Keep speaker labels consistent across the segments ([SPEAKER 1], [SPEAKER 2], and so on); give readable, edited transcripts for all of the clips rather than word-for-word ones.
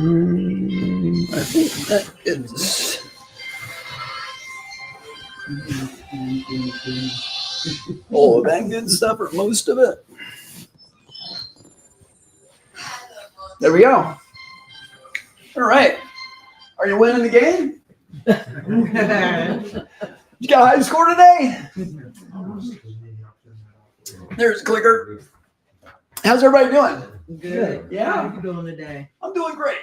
[SPEAKER 1] I think that is. All of that good stuff, or most of it. There we go. All right. Are you winning the game? You got a high score today? There's a clicker. How's everybody doing?
[SPEAKER 2] Good.
[SPEAKER 1] Yeah.
[SPEAKER 2] How are you doing today?
[SPEAKER 1] I'm doing great.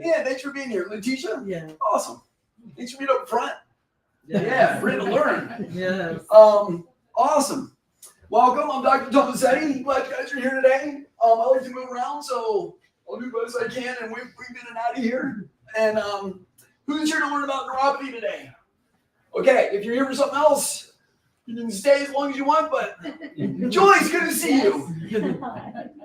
[SPEAKER 1] Yeah, thanks for being here. Letitia?
[SPEAKER 2] Yeah.
[SPEAKER 1] Awesome. Thanks for being up front. Yeah, ready to learn.
[SPEAKER 2] Yes.
[SPEAKER 1] Awesome. Welcome. I'm Dr. Tomasetti. Glad you guys are here today. I like to move around, so I'll do the best I can and we've in and out of here. And who's here to learn about neuropathy today? Okay, if you're here for something else, you can stay as long as you want, but Joyce, good to see you.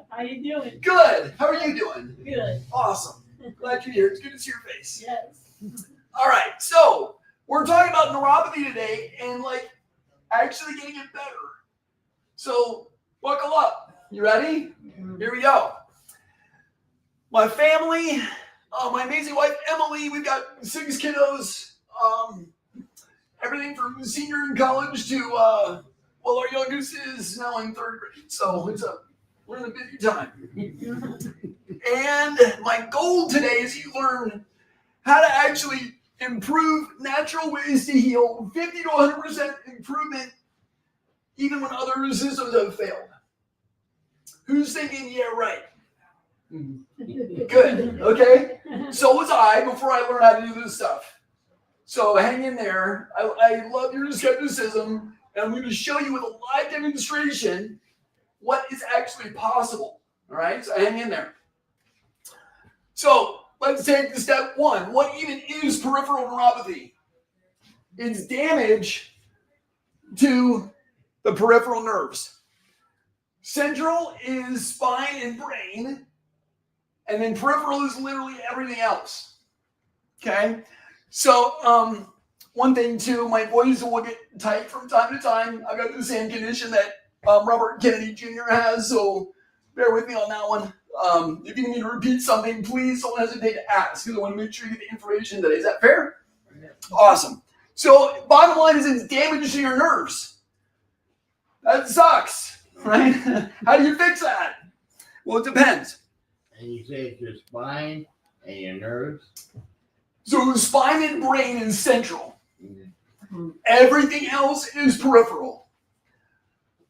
[SPEAKER 3] How you doing?
[SPEAKER 1] Good. How are you doing?
[SPEAKER 3] Good.
[SPEAKER 1] Awesome. Glad you're here. It's good to see your face.
[SPEAKER 3] Yes.
[SPEAKER 1] All right, so we're talking about neuropathy today and like actually getting it better. So buckle up. You ready? Here we go. My family, my amazing wife Emily, we've got 6 kiddos. Everything from senior in college to well, our youngest is now in 3rd grade. So we're in a busy time. And my goal today is you learn how to actually improve natural ways to heal, 50 to 100% improvement, even when other systems have failed. Who's thinking, yeah, right? Good. Okay. So was I before I learned how to do this stuff. So hang in there. I love your skepticism, and I'm going to show you with a live demonstration what is actually possible. All right. So hang in there. So let's take the step 1. What even is peripheral neuropathy? It's damage to the peripheral nerves. Central is spine and brain, and then peripheral is literally everything else. Okay? So, one thing too, my voice will get tight from time to time. I've got the same condition that Robert Kennedy Jr. has, so bear with me on that one. If you need to repeat something, please don't hesitate to ask, because I want to make sure you get the information today. Is that fair? Awesome. So, bottom line is it's damage to your nerves. That sucks, right? How do you fix that? Well, it depends.
[SPEAKER 4] And you say it's your spine and your nerves?
[SPEAKER 1] So spine and brain is central. Everything else is peripheral.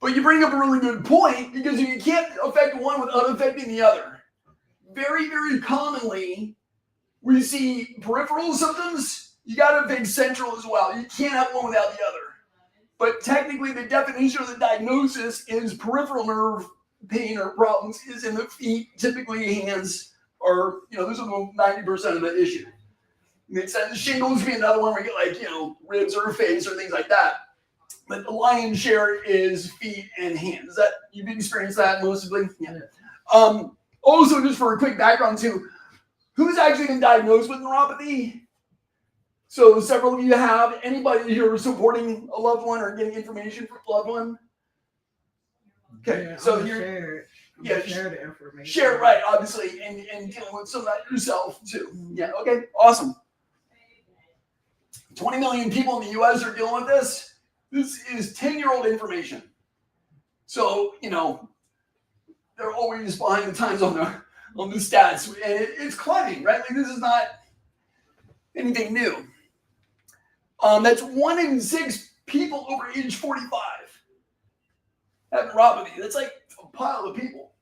[SPEAKER 1] But you bring up a really good point, because you can't affect one without affecting the other. Very, very commonly, we see peripheral symptoms. You got to fix central as well. You can't have one without the other. But technically, the definition of the diagnosis is peripheral nerve pain or problems is in the feet, typically hands, or, those are 90% of the issue. Makes sense. Shingles would be another one where you get ribs or face or things like that. But the lion's share is feet and hands. Is that you've experienced that mostly? Yeah. Also, just for a quick background too, who's actually been diagnosed with neuropathy? So several of you have. Anybody here supporting a loved one or getting information from a loved one? Okay,
[SPEAKER 2] Yeah,
[SPEAKER 1] so
[SPEAKER 2] share the information.
[SPEAKER 1] Share, right, obviously, and dealing with some of that yourself too. Yeah, okay, awesome. 20 million people in the U.S. are dealing with this. This is 10-year-old information. So, they're always behind the times on the stats. And it's climbing, right? Like, this is not anything new. That's 1 in 6 people over age 45 have neuropathy. That's like a pile of people.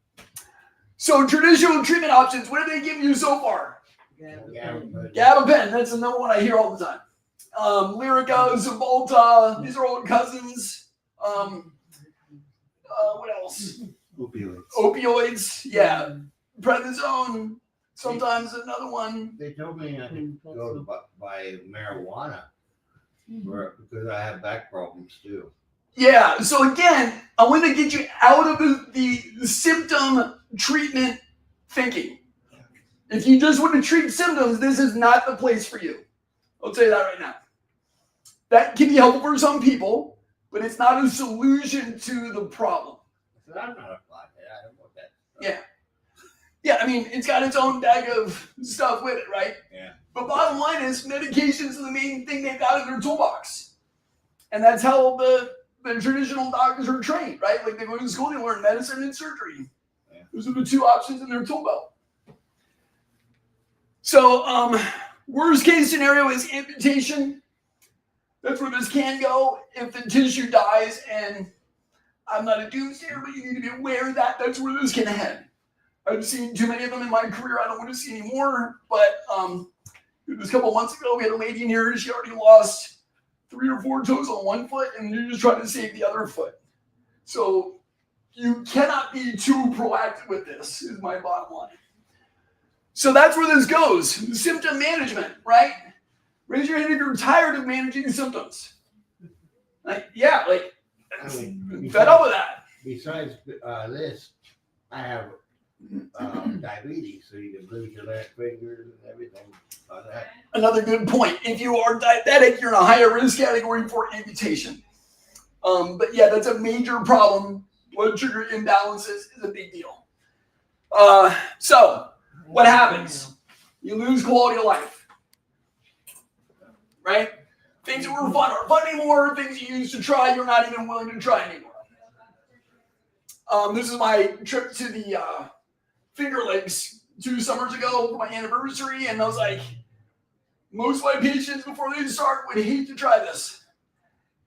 [SPEAKER 1] So traditional treatment options, what have they given you so far? Gabapentin. That's the number one I hear all the time. Lyrica, Cymbalta, these are all cousins. What else? Opioids, yeah. Prednisone, sometimes another one.
[SPEAKER 4] They told me I could go to buy marijuana because I have back problems too.
[SPEAKER 1] Yeah, so again, I want to get you out of the symptom treatment thinking. If you just want to treat symptoms, this is not the place for you. I'll tell you that right now. That can be helpful for some people, but it's not a solution to the problem.
[SPEAKER 4] I'm not a pothead. I don't want that.
[SPEAKER 1] Yeah. Yeah, I mean, it's got its own bag of stuff with it, right?
[SPEAKER 4] Yeah.
[SPEAKER 1] But bottom line is, medication's the main thing they've got in their toolbox. And that's how the traditional doctors are trained, right? Like they go to school, they learn medicine and surgery.
[SPEAKER 4] Yeah.
[SPEAKER 1] Those are the two options in their tool belt. So, worst case scenario is amputation. That's where this can go if the tissue dies. And I'm not a doomsayer, but you need to be aware of that. That's where this can head. I've seen too many of them in my career. I don't want to see any more. But it was a couple months ago. We had a lady in here. She already lost 3 or 4 toes on one foot, and you're just trying to save the other foot. So you cannot be too proactive with this, is my bottom line. So that's where this goes. Symptom management, right? Raise your hand if you're tired of managing symptoms. Like, yeah, like,
[SPEAKER 4] I mean,
[SPEAKER 1] fed up with that.
[SPEAKER 4] Besides this, I have diabetes, so you can lose your last fingers and everything like that.
[SPEAKER 1] Another good point. If you are diabetic, you're in a higher risk category for amputation. But yeah, that's a major problem. Blood sugar imbalances is a big deal. So what happens? You lose quality of life, right? Things that were fun aren't fun anymore. Things you used to try, you're not even willing to try anymore. This is my trip to the Finger Lakes 2 summers ago for my anniversary, and I was like, most of my patients before they start would hate to try this.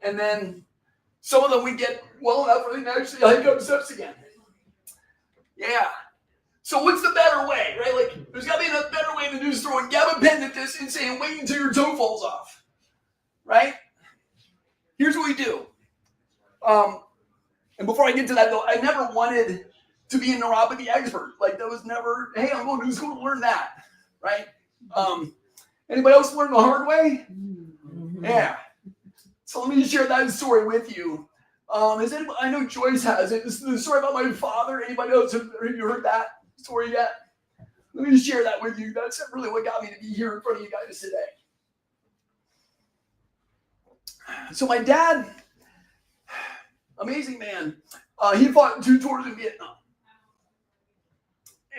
[SPEAKER 1] And then some of them we get well enough where they can actually hike up steps again. Yeah. So what's the better way, right? Like, there's got to be a better way than just throwing gabapentin at this and saying, wait until your toe falls off, right? Here's what we do. And before I get to that, though, I never wanted to be a neuropathy expert. Like, that was never, hey, I'm going to school to learn that, right? Anybody else learn the hard way? Yeah. So let me just share that story with you. I know Joyce has it. This is the story about my father. Anybody else have you heard that story yet? Let me just share that with you. That's really what got me to be here in front of you guys today. So my dad, amazing man, he fought in 2 tours in Vietnam.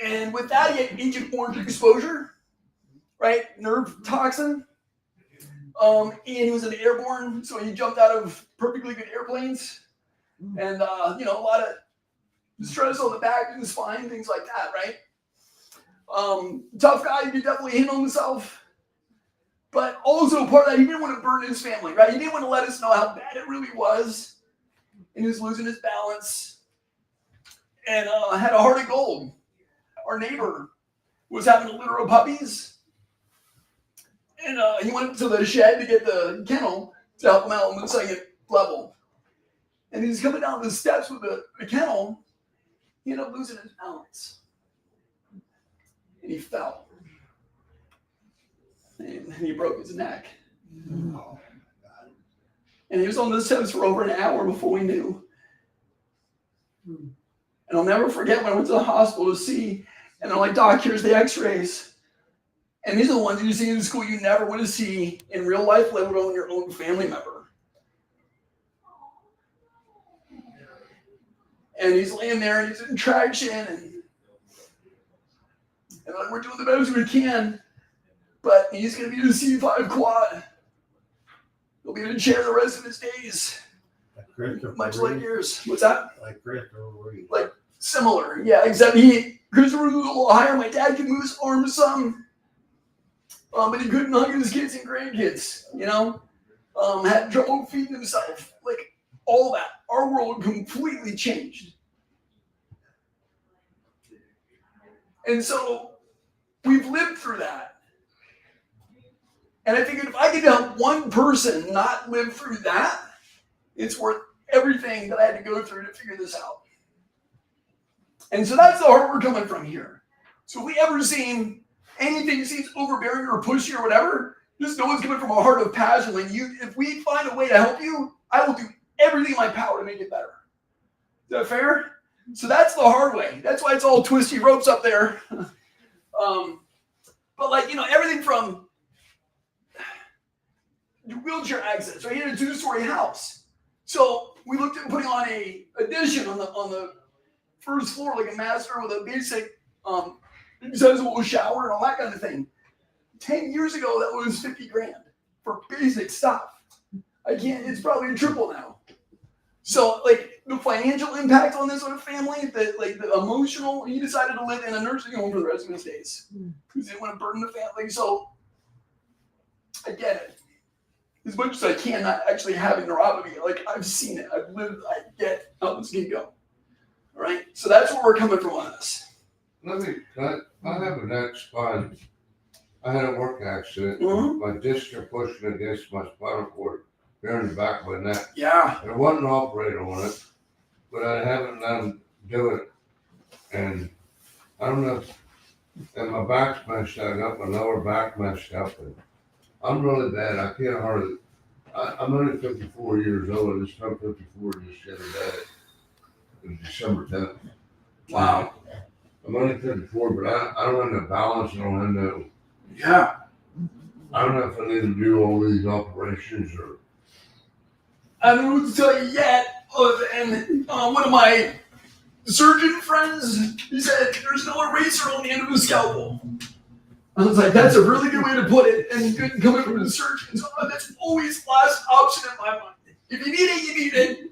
[SPEAKER 1] And with that, he had Agent Orange exposure, right? Nerve toxin. And he was an airborne, so he jumped out of perfectly good airplanes. And, a lot of stress on the back and the spine, things like that, right? Tough guy, he could definitely handle himself. But also part of that, he didn't want to burn his family, right? He didn't want to let us know how bad it really was. And he was losing his balance. And had a heart of gold. Our neighbor was having a litter of puppies. And he went to the shed to get the kennel to help him out on the 2nd level. And he's coming down the steps with the kennel. He ended up losing his balance. And he fell. And he broke his neck.
[SPEAKER 4] Oh, God.
[SPEAKER 1] And he was on the steps for over an hour before we knew. And I'll never forget when I went to the hospital to see, and they're like, Doc, here's the x-rays. And these are the ones you see in school you never want to see in real life, let alone your own family member. And he's laying there, and he's in traction, and like, we're doing the best we can, but he's going to be the C5 quad. He'll be in a chair the rest of his days. Much like yours. What's that?
[SPEAKER 4] Like Christopher Reeve.
[SPEAKER 1] Like, similar, yeah, except Christopher was a little higher. My dad could move his arms some. But he couldn't hug his kids and grandkids, had trouble feeding himself, like all that. Our world completely changed. And so we've lived through that. And I figured if I could help one person not live through that, it's worth everything that I had to go through to figure this out. And so that's the heart we're coming from here. So if we ever seen anything seems overbearing or pushy or whatever, just know it's coming from a heart of passion. Like if we find a way to help you, I will do everything in my power to make it better. Is that fair? So that's the hard way. That's why it's all twisty ropes up there. But everything from wheelchair access. Right, he had a 2-story house. So we looked at putting on a addition on the first floor, like a master with a basic besides a little shower and all that kind of thing. 10 years ago, that was 50 grand for basic stuff. It's probably triple now. So, like, the financial impact on this on a family, the emotional, he decided to live in a nursing home for the rest of his days because he didn't want to burden the family. So, I get it. As much as I can, not actually having neuropathy, like, I've seen it, I've lived, I get how this can go. All right? So, that's where we're coming from on this.
[SPEAKER 5] I have a neck spine. I had a work accident.
[SPEAKER 1] Mhm.
[SPEAKER 5] My discs are pushing against my spinal cord here in the back of my neck.
[SPEAKER 1] Yeah.
[SPEAKER 5] There wasn't an operator on it, but I haven't let him do it. And I don't know, and my back's messed up, my lower back messed up. And I'm really bad. I can't hardly, I'm only 54 years old. I just turned 54 just the other day. It was December 10th.
[SPEAKER 1] Wow.
[SPEAKER 5] I'm only 54, but I don't have the balance. I don't have no,
[SPEAKER 1] Yeah.
[SPEAKER 5] I don't know if I need to do all these operations or.
[SPEAKER 1] I don't know what to tell you yet. And one of my surgeon friends, he said, there's no eraser on the end of a scalpel. I was like, that's a really good way to put it. And good coming from the surgeons, that's always last option in my mind. If you need it, you need it.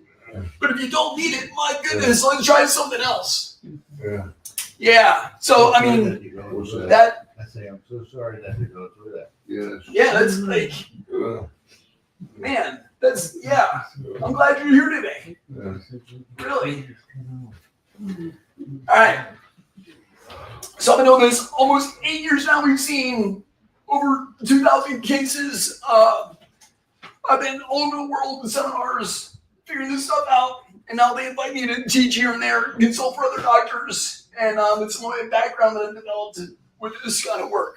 [SPEAKER 1] But if you don't need it, my goodness, let's try something else.
[SPEAKER 5] Yeah.
[SPEAKER 1] Yeah. So, I mean, that,
[SPEAKER 4] I say, I'm so sorry that you go through that.
[SPEAKER 5] Yes.
[SPEAKER 1] yeah, that's like, man, that's, yeah. I'm glad you're here today. Really. All right. So I've been doing this almost 8 years now. We've seen over 2,000 cases. I've been all over the world in seminars figuring this stuff out. And now they invite me to teach here and there, consult for other doctors. And it's my background that I've developed with this kind of work.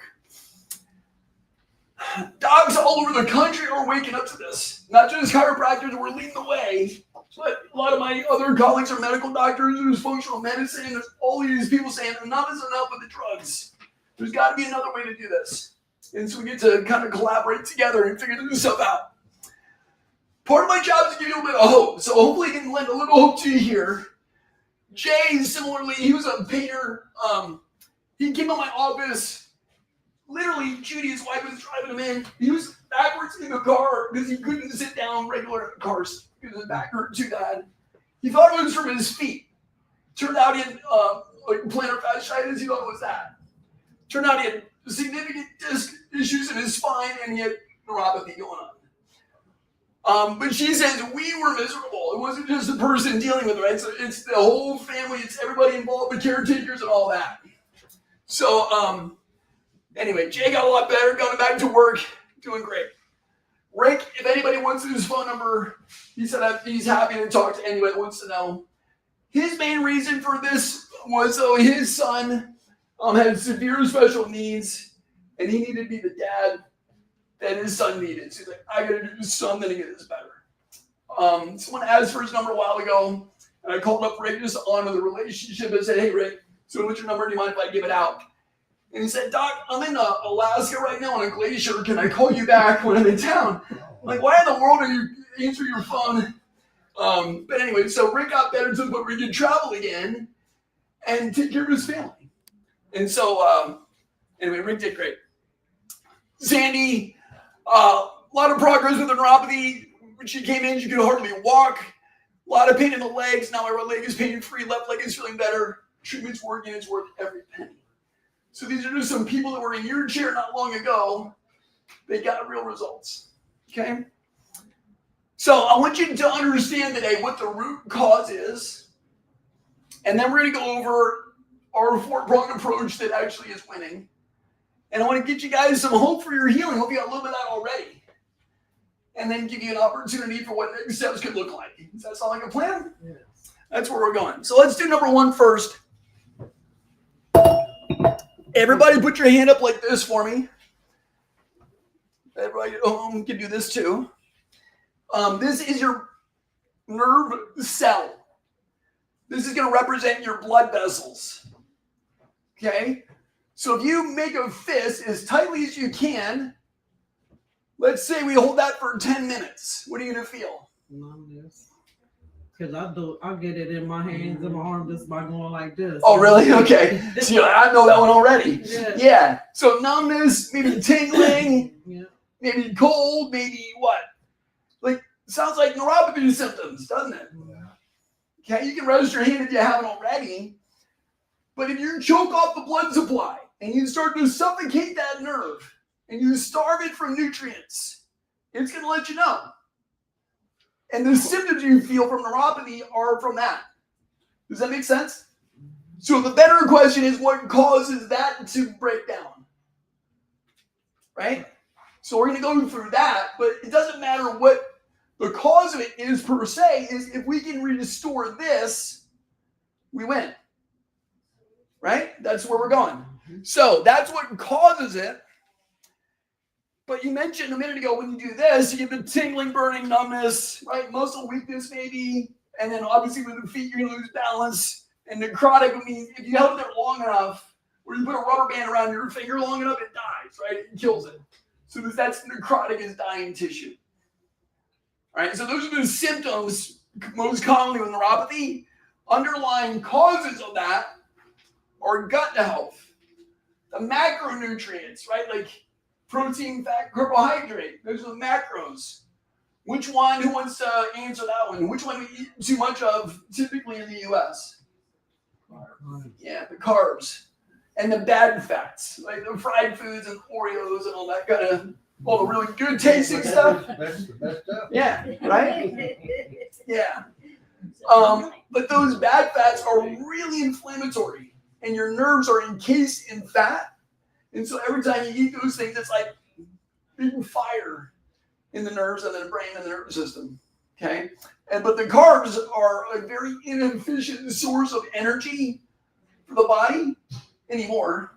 [SPEAKER 1] Docs all over the country are waking up to this. Not just chiropractors, we're leading the way. But a lot of my other colleagues are medical doctors, there's functional medicine, there's all these people saying enough is enough with the drugs. There's got to be another way to do this. And so we get to kind of collaborate together and figure this stuff out. Part of my job is to give you a little bit of hope. So hopefully I can lend a little hope to you here. Jay, similarly, he was a painter. He came to my office. Literally, Judy, his wife, was driving him in. He was backwards in the car because he couldn't sit down regular cars because his back hurt too bad. He thought it was from his feet. Turned out he had like plantar fasciitis. He thought it was that. Turned out he had significant disc issues in his spine and he had neuropathy going on. But she says we were miserable. It wasn't just the person dealing with it, right? So it's the whole family. It's everybody involved, the caretakers and all that. So, anyway, Jay got a lot better, got him back to work, doing great. Rick, if anybody wants his phone number, he said he's happy to talk to anybody that wants to know. His main reason for this was his son had severe special needs, and he needed to be the dad that his son needed. So he's like, I gotta do something to get this better. Someone asked for his number a while ago, and I called up Rick just to honor the relationship and said, hey, Rick, so what's your number? Do you mind if I give it out? And he said, Doc, I'm in Alaska right now on a glacier. Can I call you back when I'm in town? I'm like, why in the world are you answering your phone? But anyway, so Rick got better to the point where he could travel again and take care of his family. And so, anyway, Rick did great. Sandy, a lot of progress with the neuropathy. When she came in, she could hardly walk. A lot of pain in the legs. Now my right leg is pain-free. Left leg is feeling better. Treatment's working. It's worth every penny. So these are just some people that were in your chair not long ago. They got real results. Okay? So I want you to understand today what the root cause is. And then we're going to go over our four-pronged approach that actually is winning. And I want to get you guys some hope for your healing. Hope you got a little bit of that already. And then give you an opportunity for what next steps could look like. Does that sound like a plan?
[SPEAKER 2] Yes.
[SPEAKER 1] That's where we're going. So let's do number one first. Everybody put your hand up like this for me. Everybody at home can do this too. This is your nerve cell. This is going to represent your blood vessels. Okay? So if you make a fist as tightly as you can, let's say we hold that for 10 minutes. What are you going to feel?
[SPEAKER 2] Numbness. Because I'll get it in my hands and my arm just by going like this.
[SPEAKER 1] Oh, really? Okay. See, I know that one already.
[SPEAKER 2] Yeah.
[SPEAKER 1] Yeah. So numbness, maybe tingling,
[SPEAKER 2] Yeah.
[SPEAKER 1] maybe cold, maybe what? Like, sounds like neuropathy symptoms, doesn't it? Okay, you can raise your hand if you haven't already. But if you choke off the blood supply and you start to suffocate that nerve and you starve it from nutrients, it's going to let you know. And the symptoms you feel from neuropathy are from that. Does that make sense? So the better question is what causes that to break down? Right? So we're going to go through that, but it doesn't matter what the cause of it is per se, is if we can restore this, we win. Right? That's where we're going. So that's what causes it. But you mentioned a minute ago when you do this, you get the tingling, burning, numbness, right? Muscle weakness maybe. And then obviously with the feet, you're going to lose balance. And necrotic means if you held it there long enough, or you put a rubber band around your finger long enough, it dies, right? It kills it. So that's necrotic, is dying tissue. All right, so those are the symptoms most commonly with neuropathy. Underlying causes of that are gut health, the macronutrients, right? Like protein, fat, carbohydrate. Those are the macros. Which one? Who wants to answer that one? Which one we eat too much of typically in the U.S.? Yeah, the carbs and the bad fats, like the fried foods and Oreos and all that kind of, all the really good tasting stuff.
[SPEAKER 4] That's the best stuff.
[SPEAKER 1] Yeah, right? Yeah. But those bad fats are really inflammatory, and your nerves are encased in fat. And so every time you eat those things, it's like big fire in the nerves and the brain and the nervous system. Okay? But the carbs are a very inefficient source of energy for the body anymore.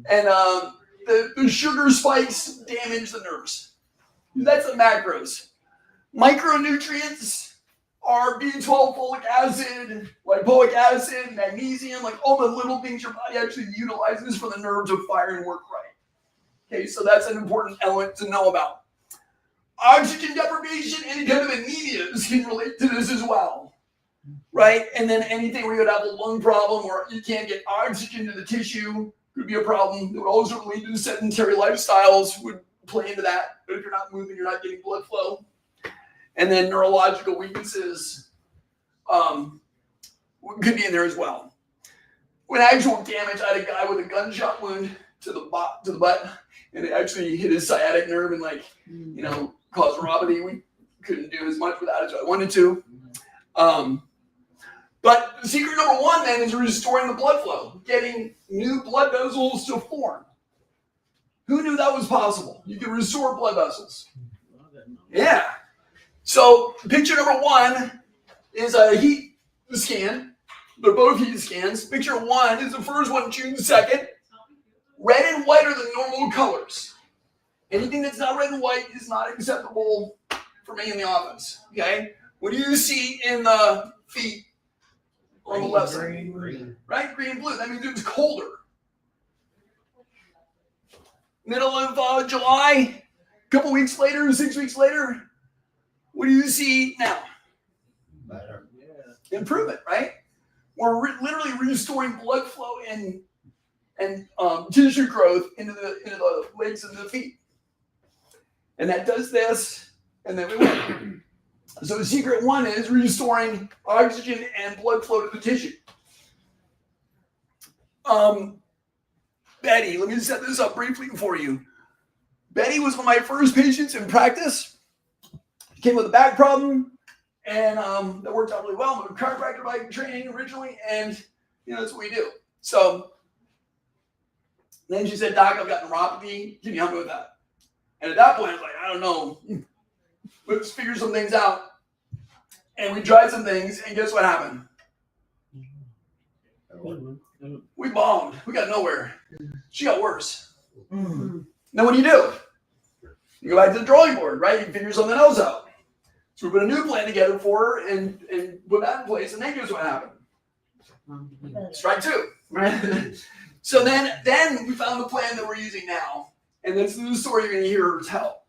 [SPEAKER 1] And the sugar spikes damage the nerves. That's the macros. Micronutrients are B12, folic acid, lipoic acid, magnesium, like all the little things your body actually utilizes for the nerve to fire and work right. Okay, so that's an important element to know about. Oxygen deprivation, any kind of anemias can relate to this as well, right? And then anything where you would have a lung problem or you can't get oxygen to the tissue could be a problem. It would also lead to sedentary lifestyles, would play into that. But if you're not moving, you're not getting blood flow. And then neurological weaknesses could be in there as well. With actual damage, I had a guy with a gunshot wound to the butt, and it actually hit his sciatic nerve and caused neuropathy. We couldn't do as much without it as I wanted to. But secret number one then is restoring the blood flow, getting new blood vessels to form. Who knew that was possible? You can restore blood vessels. Yeah. So picture number one is a heat scan. They're both heat scans. Picture one is the first one, June 2nd. Red and white are the normal colors. Anything that's not red and white is not acceptable for me in the office. Okay? What do you see in the feet on the left side?
[SPEAKER 4] Green.
[SPEAKER 1] Right? Green and blue. That means it's colder. Middle of July, a couple weeks later, 6 weeks later, what do you see now?
[SPEAKER 4] Better.
[SPEAKER 1] Improvement, right? We're literally restoring blood flow and tissue growth into the legs and the feet. And that does this, and then we win. So the secret one is restoring oxygen and blood flow to the tissue. Betty, let me set this up briefly for you. Betty was one of my first patients in practice. She came with a back problem, and that worked out really well. I'm a chiropractor by training originally, and that's what we do. So then she said, "Doc, I've got neuropathy. Can you help me with that?" And at that point, I was like, "I don't know. Let's figure some things out." And we tried some things, and guess what happened? We bombed. We got nowhere. She got worse.
[SPEAKER 2] Mm-hmm.
[SPEAKER 1] Now what do? You go back to the drawing board, right? You figure something else out. So we put a new plan together for her and put that in place, and then guess what happened? Strike two, right? So then we found the plan that we're using now, and this is the story you're going to hear her tell.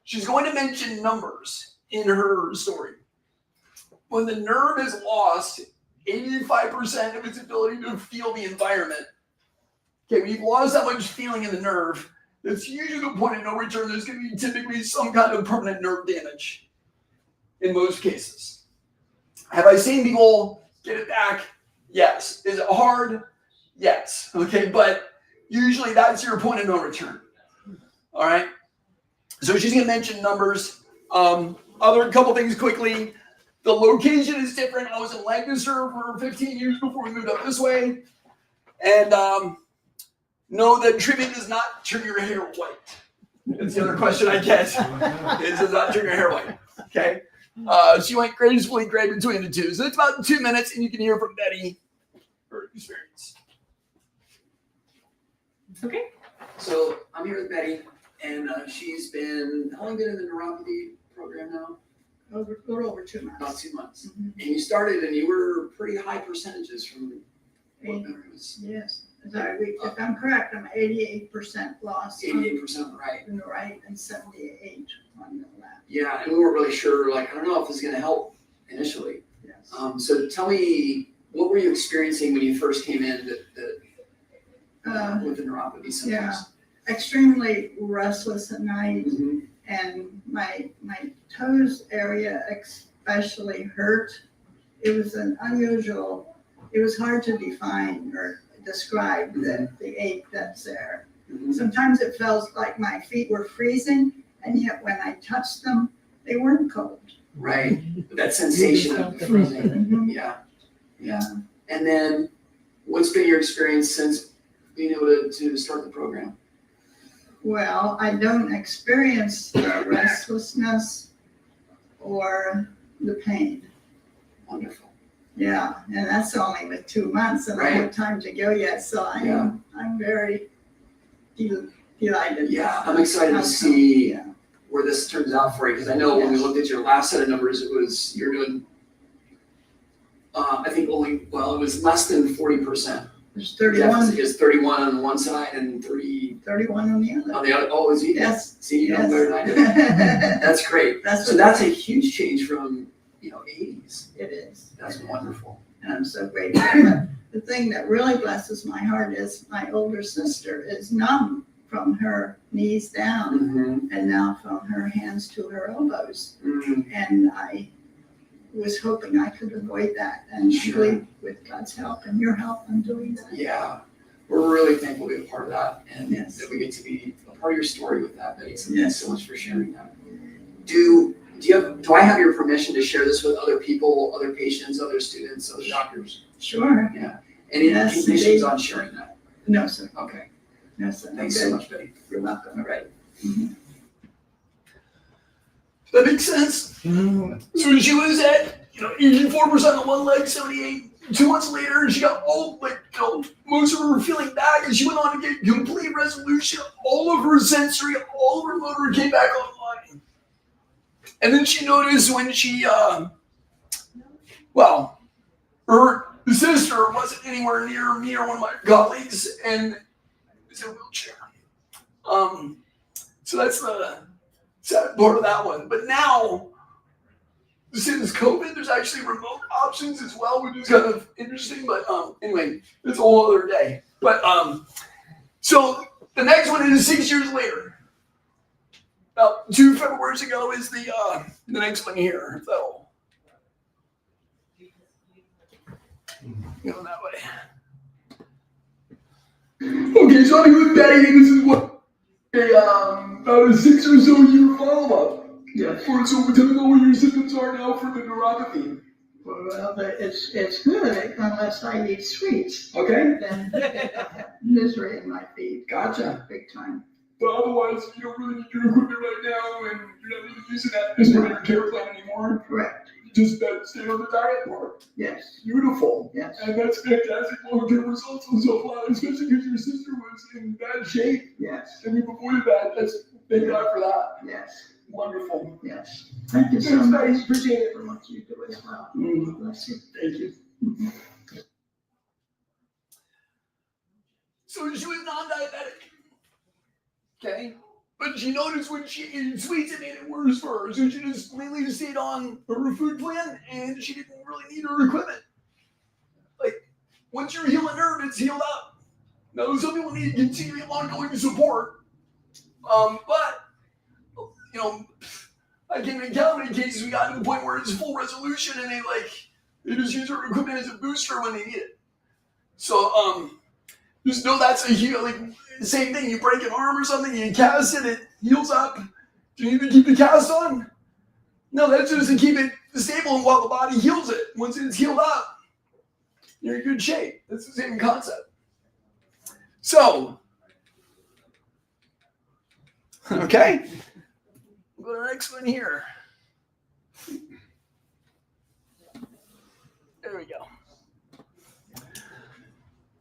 [SPEAKER 1] She's going to mention numbers in her story. when the nerve has lost 85% of its ability to feel the environment, okay, when you've lost that much feeling in the nerve, that's usually the point of no return. There's going to be typically some kind of permanent nerve damage in most cases. Have I seen people get it back? Yes. Is it hard? Yes. Okay, but usually that's your point of no return. All right. So she's going to mention numbers. Other couple things quickly. The location is different. I was in Lancaster for 15 years before we moved up this way. And know that treatment does not turn your hair white. That's the other question I get. It does not turn your hair white. Okay. She went gracefully gray between the two. So it's about 2 minutes, and you can hear from Betty her experience.
[SPEAKER 3] Okay.
[SPEAKER 1] So I'm here with Betty, and she's been, how long been in the neuropathy program now?
[SPEAKER 6] A little over 2 months.
[SPEAKER 1] About 2 months.
[SPEAKER 6] Mhm.
[SPEAKER 1] And you started, and you were pretty high percentages from what
[SPEAKER 6] Eight-
[SPEAKER 1] memory was.
[SPEAKER 6] Yes, if I'm correct, I'm 88% loss on
[SPEAKER 1] 88% right.
[SPEAKER 6] the right and 78 on the left.
[SPEAKER 1] Yeah, and we weren't really sure, like, I don't know if this is going to help initially.
[SPEAKER 6] Yes.
[SPEAKER 1] So tell me, what were you experiencing when you first came in with the neuropathy symptoms?
[SPEAKER 6] Yeah. Extremely restless at night,
[SPEAKER 1] Mhm.
[SPEAKER 6] and my toes area especially hurt. It was it was hard to define or describe the ache that's there.
[SPEAKER 1] Mhm.
[SPEAKER 6] Sometimes it felt like my feet were freezing, and yet when I touched them, they weren't cold.
[SPEAKER 1] Right, that sensation of freezing.
[SPEAKER 6] Mhm.
[SPEAKER 1] Yeah, yeah. And then, what's been your experience since being able to start the program?
[SPEAKER 6] Well, I don't experience the restlessness or the pain.
[SPEAKER 1] Wonderful.
[SPEAKER 6] Yeah, and that's only with 2 months, and I
[SPEAKER 1] Right.
[SPEAKER 6] have time to go yet, so I'm very delighted.
[SPEAKER 1] Yeah, I'm excited to
[SPEAKER 6] Outcome.
[SPEAKER 1] see
[SPEAKER 6] Yeah.
[SPEAKER 1] where this turns out for you, because I know when we
[SPEAKER 6] Yes.
[SPEAKER 1] looked at your last set of numbers, you're doing, I think it was less than 40%.
[SPEAKER 6] There's 31,
[SPEAKER 1] It's 31 on one side and
[SPEAKER 6] 31 on the other.
[SPEAKER 1] on the other. Oh, is he?
[SPEAKER 6] Yes.
[SPEAKER 1] See, you know
[SPEAKER 6] Yes.
[SPEAKER 1] better than I do. That's great.
[SPEAKER 6] That's
[SPEAKER 1] So
[SPEAKER 6] what
[SPEAKER 1] that's a huge change from 80s.
[SPEAKER 6] it is.
[SPEAKER 1] That's wonderful.
[SPEAKER 6] And I'm so grateful. But the thing that really blesses my heart is my older sister is numb from her knees down,
[SPEAKER 1] Mm-hmm.
[SPEAKER 6] and now from her hands to her elbows.
[SPEAKER 1] Mm-hmm.
[SPEAKER 6] And I was hoping I could avoid that, and
[SPEAKER 1] Sure.
[SPEAKER 6] believe with God's help and your help, I'm doing that.
[SPEAKER 1] Yeah, we're really thankful to be a part of that, and
[SPEAKER 6] Yes.
[SPEAKER 1] that we get to be a part of your story with that, Betty. So
[SPEAKER 6] Yes.
[SPEAKER 1] thanks so much for sharing that. Do I have your permission to share this with other people, other patients, other students, other doctors?
[SPEAKER 6] Sure.
[SPEAKER 1] Any
[SPEAKER 6] Yes,
[SPEAKER 1] conditions
[SPEAKER 6] indeed.
[SPEAKER 1] on sharing that?
[SPEAKER 6] No, sir.
[SPEAKER 1] Okay,
[SPEAKER 6] No, sir.
[SPEAKER 1] thanks so much, Betty.
[SPEAKER 6] You're welcome.
[SPEAKER 1] All right.
[SPEAKER 6] Mhm.
[SPEAKER 1] That makes sense.
[SPEAKER 2] Mhm.
[SPEAKER 1] So she was at 84% on one leg, 78. 2 months later, she got most of her feeling back, and she went on to get complete resolution. All of her sensory, all of her motor came back online. And then she noticed when she, her sister wasn't anywhere near me or one of my colleagues, and was in a wheelchair. So that's the sad part of that one. But now, since COVID, there's actually remote options as well, which is kind of interesting. But anyway, it's a whole other day. But so the next one is 6 years later. About 2 Februarys ago is the next one here. So going that way. Okay, so I'm with Betty, and this is what about a 6 or so year follow-up. Yeah. So tell me what your symptoms are now for the neuropathy.
[SPEAKER 6] Well, but it's good unless I eat sweets.
[SPEAKER 1] Okay.
[SPEAKER 6] Then misery in my feet.
[SPEAKER 1] Gotcha.
[SPEAKER 6] Big time.
[SPEAKER 1] But otherwise, you don't really need your equipment right now, and you're not really using that as part of your care plan anymore.
[SPEAKER 6] Correct.
[SPEAKER 1] Just that stay on the diet part.
[SPEAKER 6] Yes.
[SPEAKER 1] Beautiful.
[SPEAKER 6] Yes.
[SPEAKER 1] And that's fantastic long-term results so far, especially because your sister was in bad shape.
[SPEAKER 6] Yes.
[SPEAKER 1] And we've avoided that. Thank God for that.
[SPEAKER 6] Yes.
[SPEAKER 1] Wonderful.
[SPEAKER 6] Yes. Thank you so
[SPEAKER 1] Thanks,
[SPEAKER 6] much.
[SPEAKER 1] Betty.
[SPEAKER 6] Appreciate it for what you do as well. Bless you.
[SPEAKER 1] Thank you. So she was non-diabetic. Okay. But she noticed when she ate sweets, it made it worse for her. So she just mainly stayed on her food plan, and she didn't really need her equipment. Like, once you're healing nerve, it's healed up. Now, some people need continuing ongoing support. But, you know, I can't even count how many cases we got to the point where it's full resolution, and they just use her equipment as a booster when they need it. So, just know that's a heal. Like, same thing. You break an arm or something, you cast it, it heals up. Do you need to keep the cast on? No, that's just to keep it stable and while the body heals it. Once it's healed up, you're in good shape. That's the same concept. So, okay. We'll go to the next one here. There we go.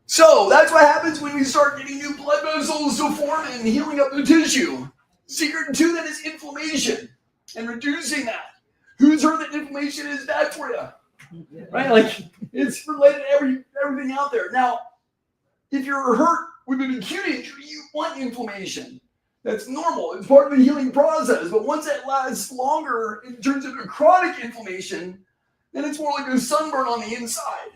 [SPEAKER 1] So that's what happens when we start getting new blood vessels to form and healing up the tissue. Secret to that is inflammation and reducing that. Who's heard that inflammation is bad for you? Right? Like, it's related to everything out there. Now, if you're hurt with an acute injury, you want inflammation. That's normal. It's part of the healing process. But once it lasts longer, it turns into chronic inflammation, then it's more like a sunburn on the inside.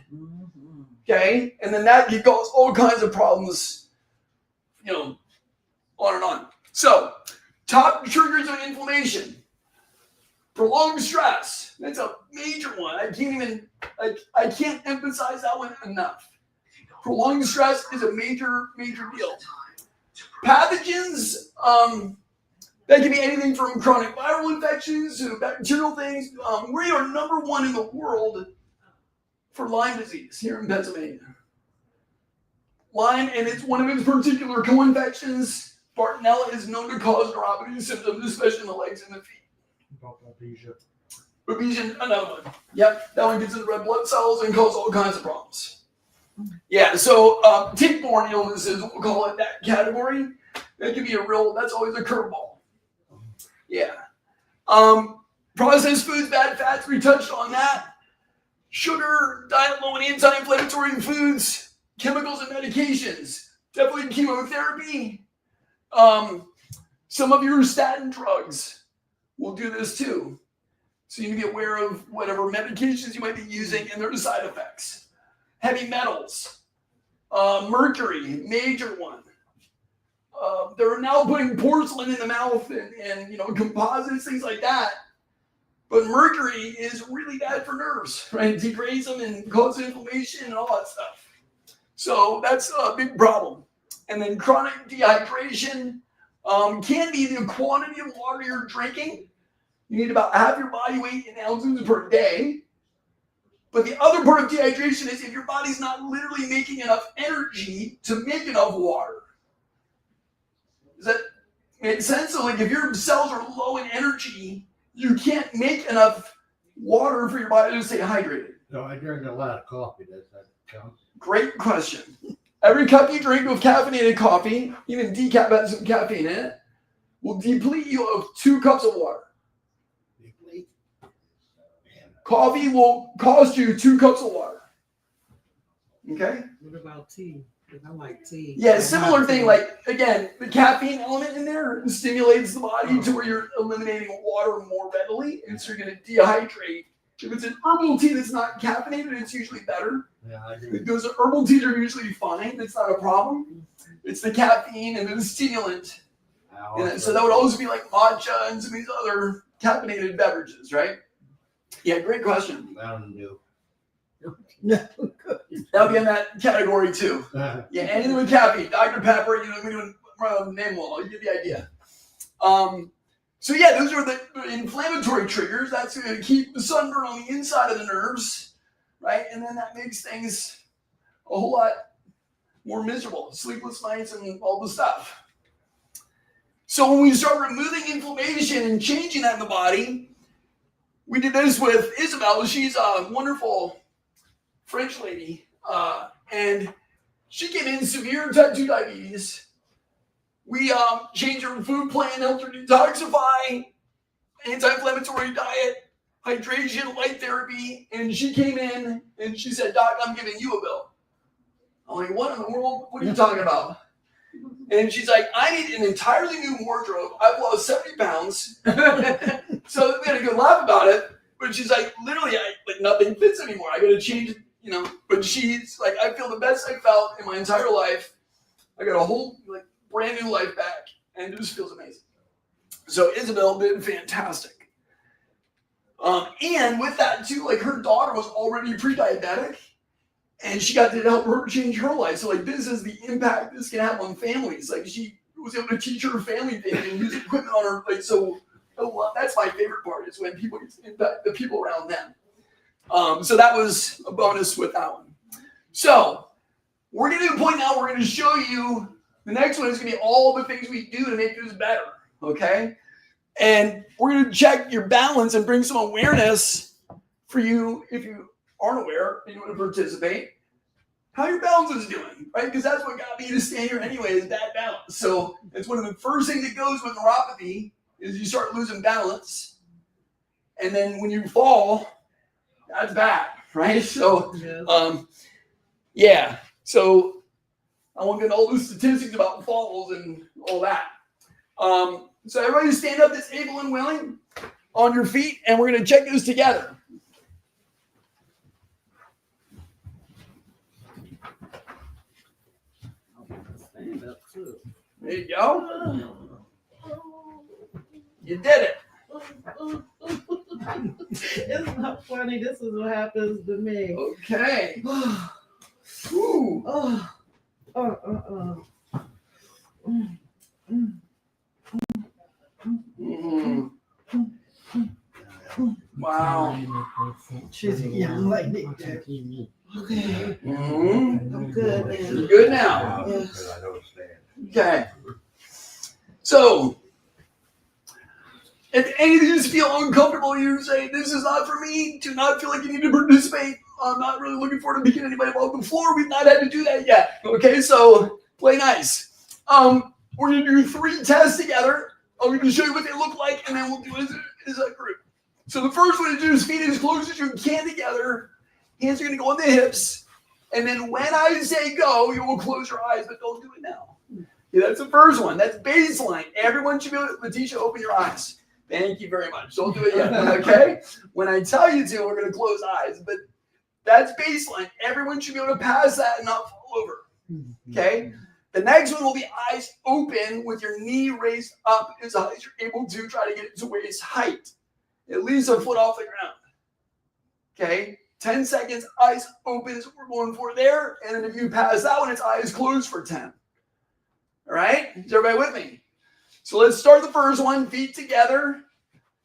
[SPEAKER 1] Okay? And then that can cause all kinds of problems, on and on. So, top triggers of inflammation. Prolonged stress. That's a major one. I can't emphasize that one enough. Prolonged stress is a major, major deal. Pathogens, that can be anything from chronic viral infections to bacterial things. We are number one in the world for Lyme disease here in Pennsylvania. Lyme, and it's one of its particular co-infections. Bartonella is known to cause neuropathy symptoms, especially in the legs and the feet. Babesia, another one. Yep, that one gets into red blood cells and causes all kinds of problems. Yeah, so tick-borne illnesses, we'll call it that category. That can be that's always a curveball. Yeah. Processed foods, bad fats, we touched on that. Sugar, diet low in anti-inflammatory foods, chemicals and medications, definitely chemotherapy. Some of your statin drugs will do this too. So you need to be aware of whatever medications you might be using and their side effects. Heavy metals, mercury, major one. They're now putting porcelain in the mouth and composites, things like that. But mercury is really bad for nerves, right? It degrades them and causes inflammation and all that stuff. So that's a big problem. And then chronic dehydration can be the quantity of water you're drinking. You need about half your body weight in ounces per day. But the other part of dehydration is if your body's not literally making enough energy to make enough water. Does that make sense? So like if your cells are low in energy, you can't make enough water for your body to stay hydrated.
[SPEAKER 4] So I drink a lot of coffee. Does that count?
[SPEAKER 1] Great question. Every cup you drink of caffeinated coffee, even decaf has some caffeine in it, will deplete you of 2 cups of water.
[SPEAKER 4] Deplete?
[SPEAKER 1] Coffee will cost you 2 cups of water. Okay?
[SPEAKER 2] What about tea? Because I like tea.
[SPEAKER 1] Yeah, similar thing. Like, again, the caffeine element in there stimulates the body to where you're eliminating water more readily, and so you're going to dehydrate. If it's an herbal tea that's not caffeinated, it's usually better.
[SPEAKER 4] Yeah, I do.
[SPEAKER 1] Those herbal teas are usually fine. That's not a problem. It's the caffeine and the stimulant. So that would also be like matcha and some of these other caffeinated beverages, right? Yeah, great question.
[SPEAKER 4] Mountain Dew.
[SPEAKER 1] That would be in that category too. Yeah, anything with caffeine, Dr. Pepper, we don't name them all. You get the idea. So yeah, those are the inflammatory triggers. That's going to keep the sunburn on the inside of the nerves, right? And then that makes things a whole lot more miserable, sleepless nights and all the stuff. So when we start removing inflammation and changing that in the body, we did this with Isabel. She's a wonderful French lady, and she came in severe type 2 diabetes. We changed her food plan, helped her detoxify, anti-inflammatory diet, hydration, light therapy, and she came in and she said, "Doc, I'm giving you a bill." I'm like, "What in the world? What are you talking about?" And she's like, I need an entirely new wardrobe. I've lost 70 pounds. So we had a good laugh about it. But she's like, literally, like nothing fits anymore. I got to change it, you know. But she's like, I feel the best I felt in my entire life. I got a whole like brand new life back, and it just feels amazing. So Isabel did fantastic. And with that too, like her daughter was already pre-diabetic, and she got to help her change her life. So like this is the impact this can have on families. Like she was able to teach her family things and use equipment on her. Like so, that's my favorite part is when people get to impact the people around them. So that was a bonus with that one. So we're gonna do a point now. We're gonna show you the next one is gonna be all the things we do to make this better. Okay. And we're going to check your balance and bring some awareness for you if you aren't aware and you want to participate, how your balance is doing, right? Because that's what got me to stand here anyway, is bad balance. So it's one of the first things that goes with neuropathy is you start losing balance. And then when you fall, that's bad, right? So, yeah. So I won't get into all the statistics about falls and all that. So everybody stand up that's able and willing on your feet, and we're going to check this together.
[SPEAKER 2] Stand up too.
[SPEAKER 1] There you go. You did it.
[SPEAKER 2] It's not funny. This is what happens to me.
[SPEAKER 1] Okay. Ooh. Mm. Wow.
[SPEAKER 2] She's a young lady. Okay. I'm good, man.
[SPEAKER 1] You're good now.
[SPEAKER 2] Yes.
[SPEAKER 4] I don't stand.
[SPEAKER 1] Okay. So, if any of these feel uncomfortable, you say, this is not for me, do not feel like you need to participate. I'm not really looking forward to picking anybody off the floor. We've not had to do that yet. Okay, so play nice. We're going to do 3 tests together. I'm going to show you what they look like, and then we'll do it as a group. So the first one is just feet as close as you can together. Hands are going to go on the hips. And then when I say go, you will close your eyes, but don't do it now. Okay, that's the first one. That's baseline. Everyone should be able to, Letitia, open your eyes. Thank you very much. Don't do it yet, okay? When I tell you to, we're going to close eyes. But that's baseline. Everyone should be able to pass that and not fall over, okay? The next one will be eyes open with your knee raised up as high as you're able to. Try to get it to waist height, at least a foot off the ground, okay? 10 seconds, eyes open is what we're going for there. And then if you pass that one, it's eyes closed for 10. All right? Is everybody with me? So let's start the first one, feet together.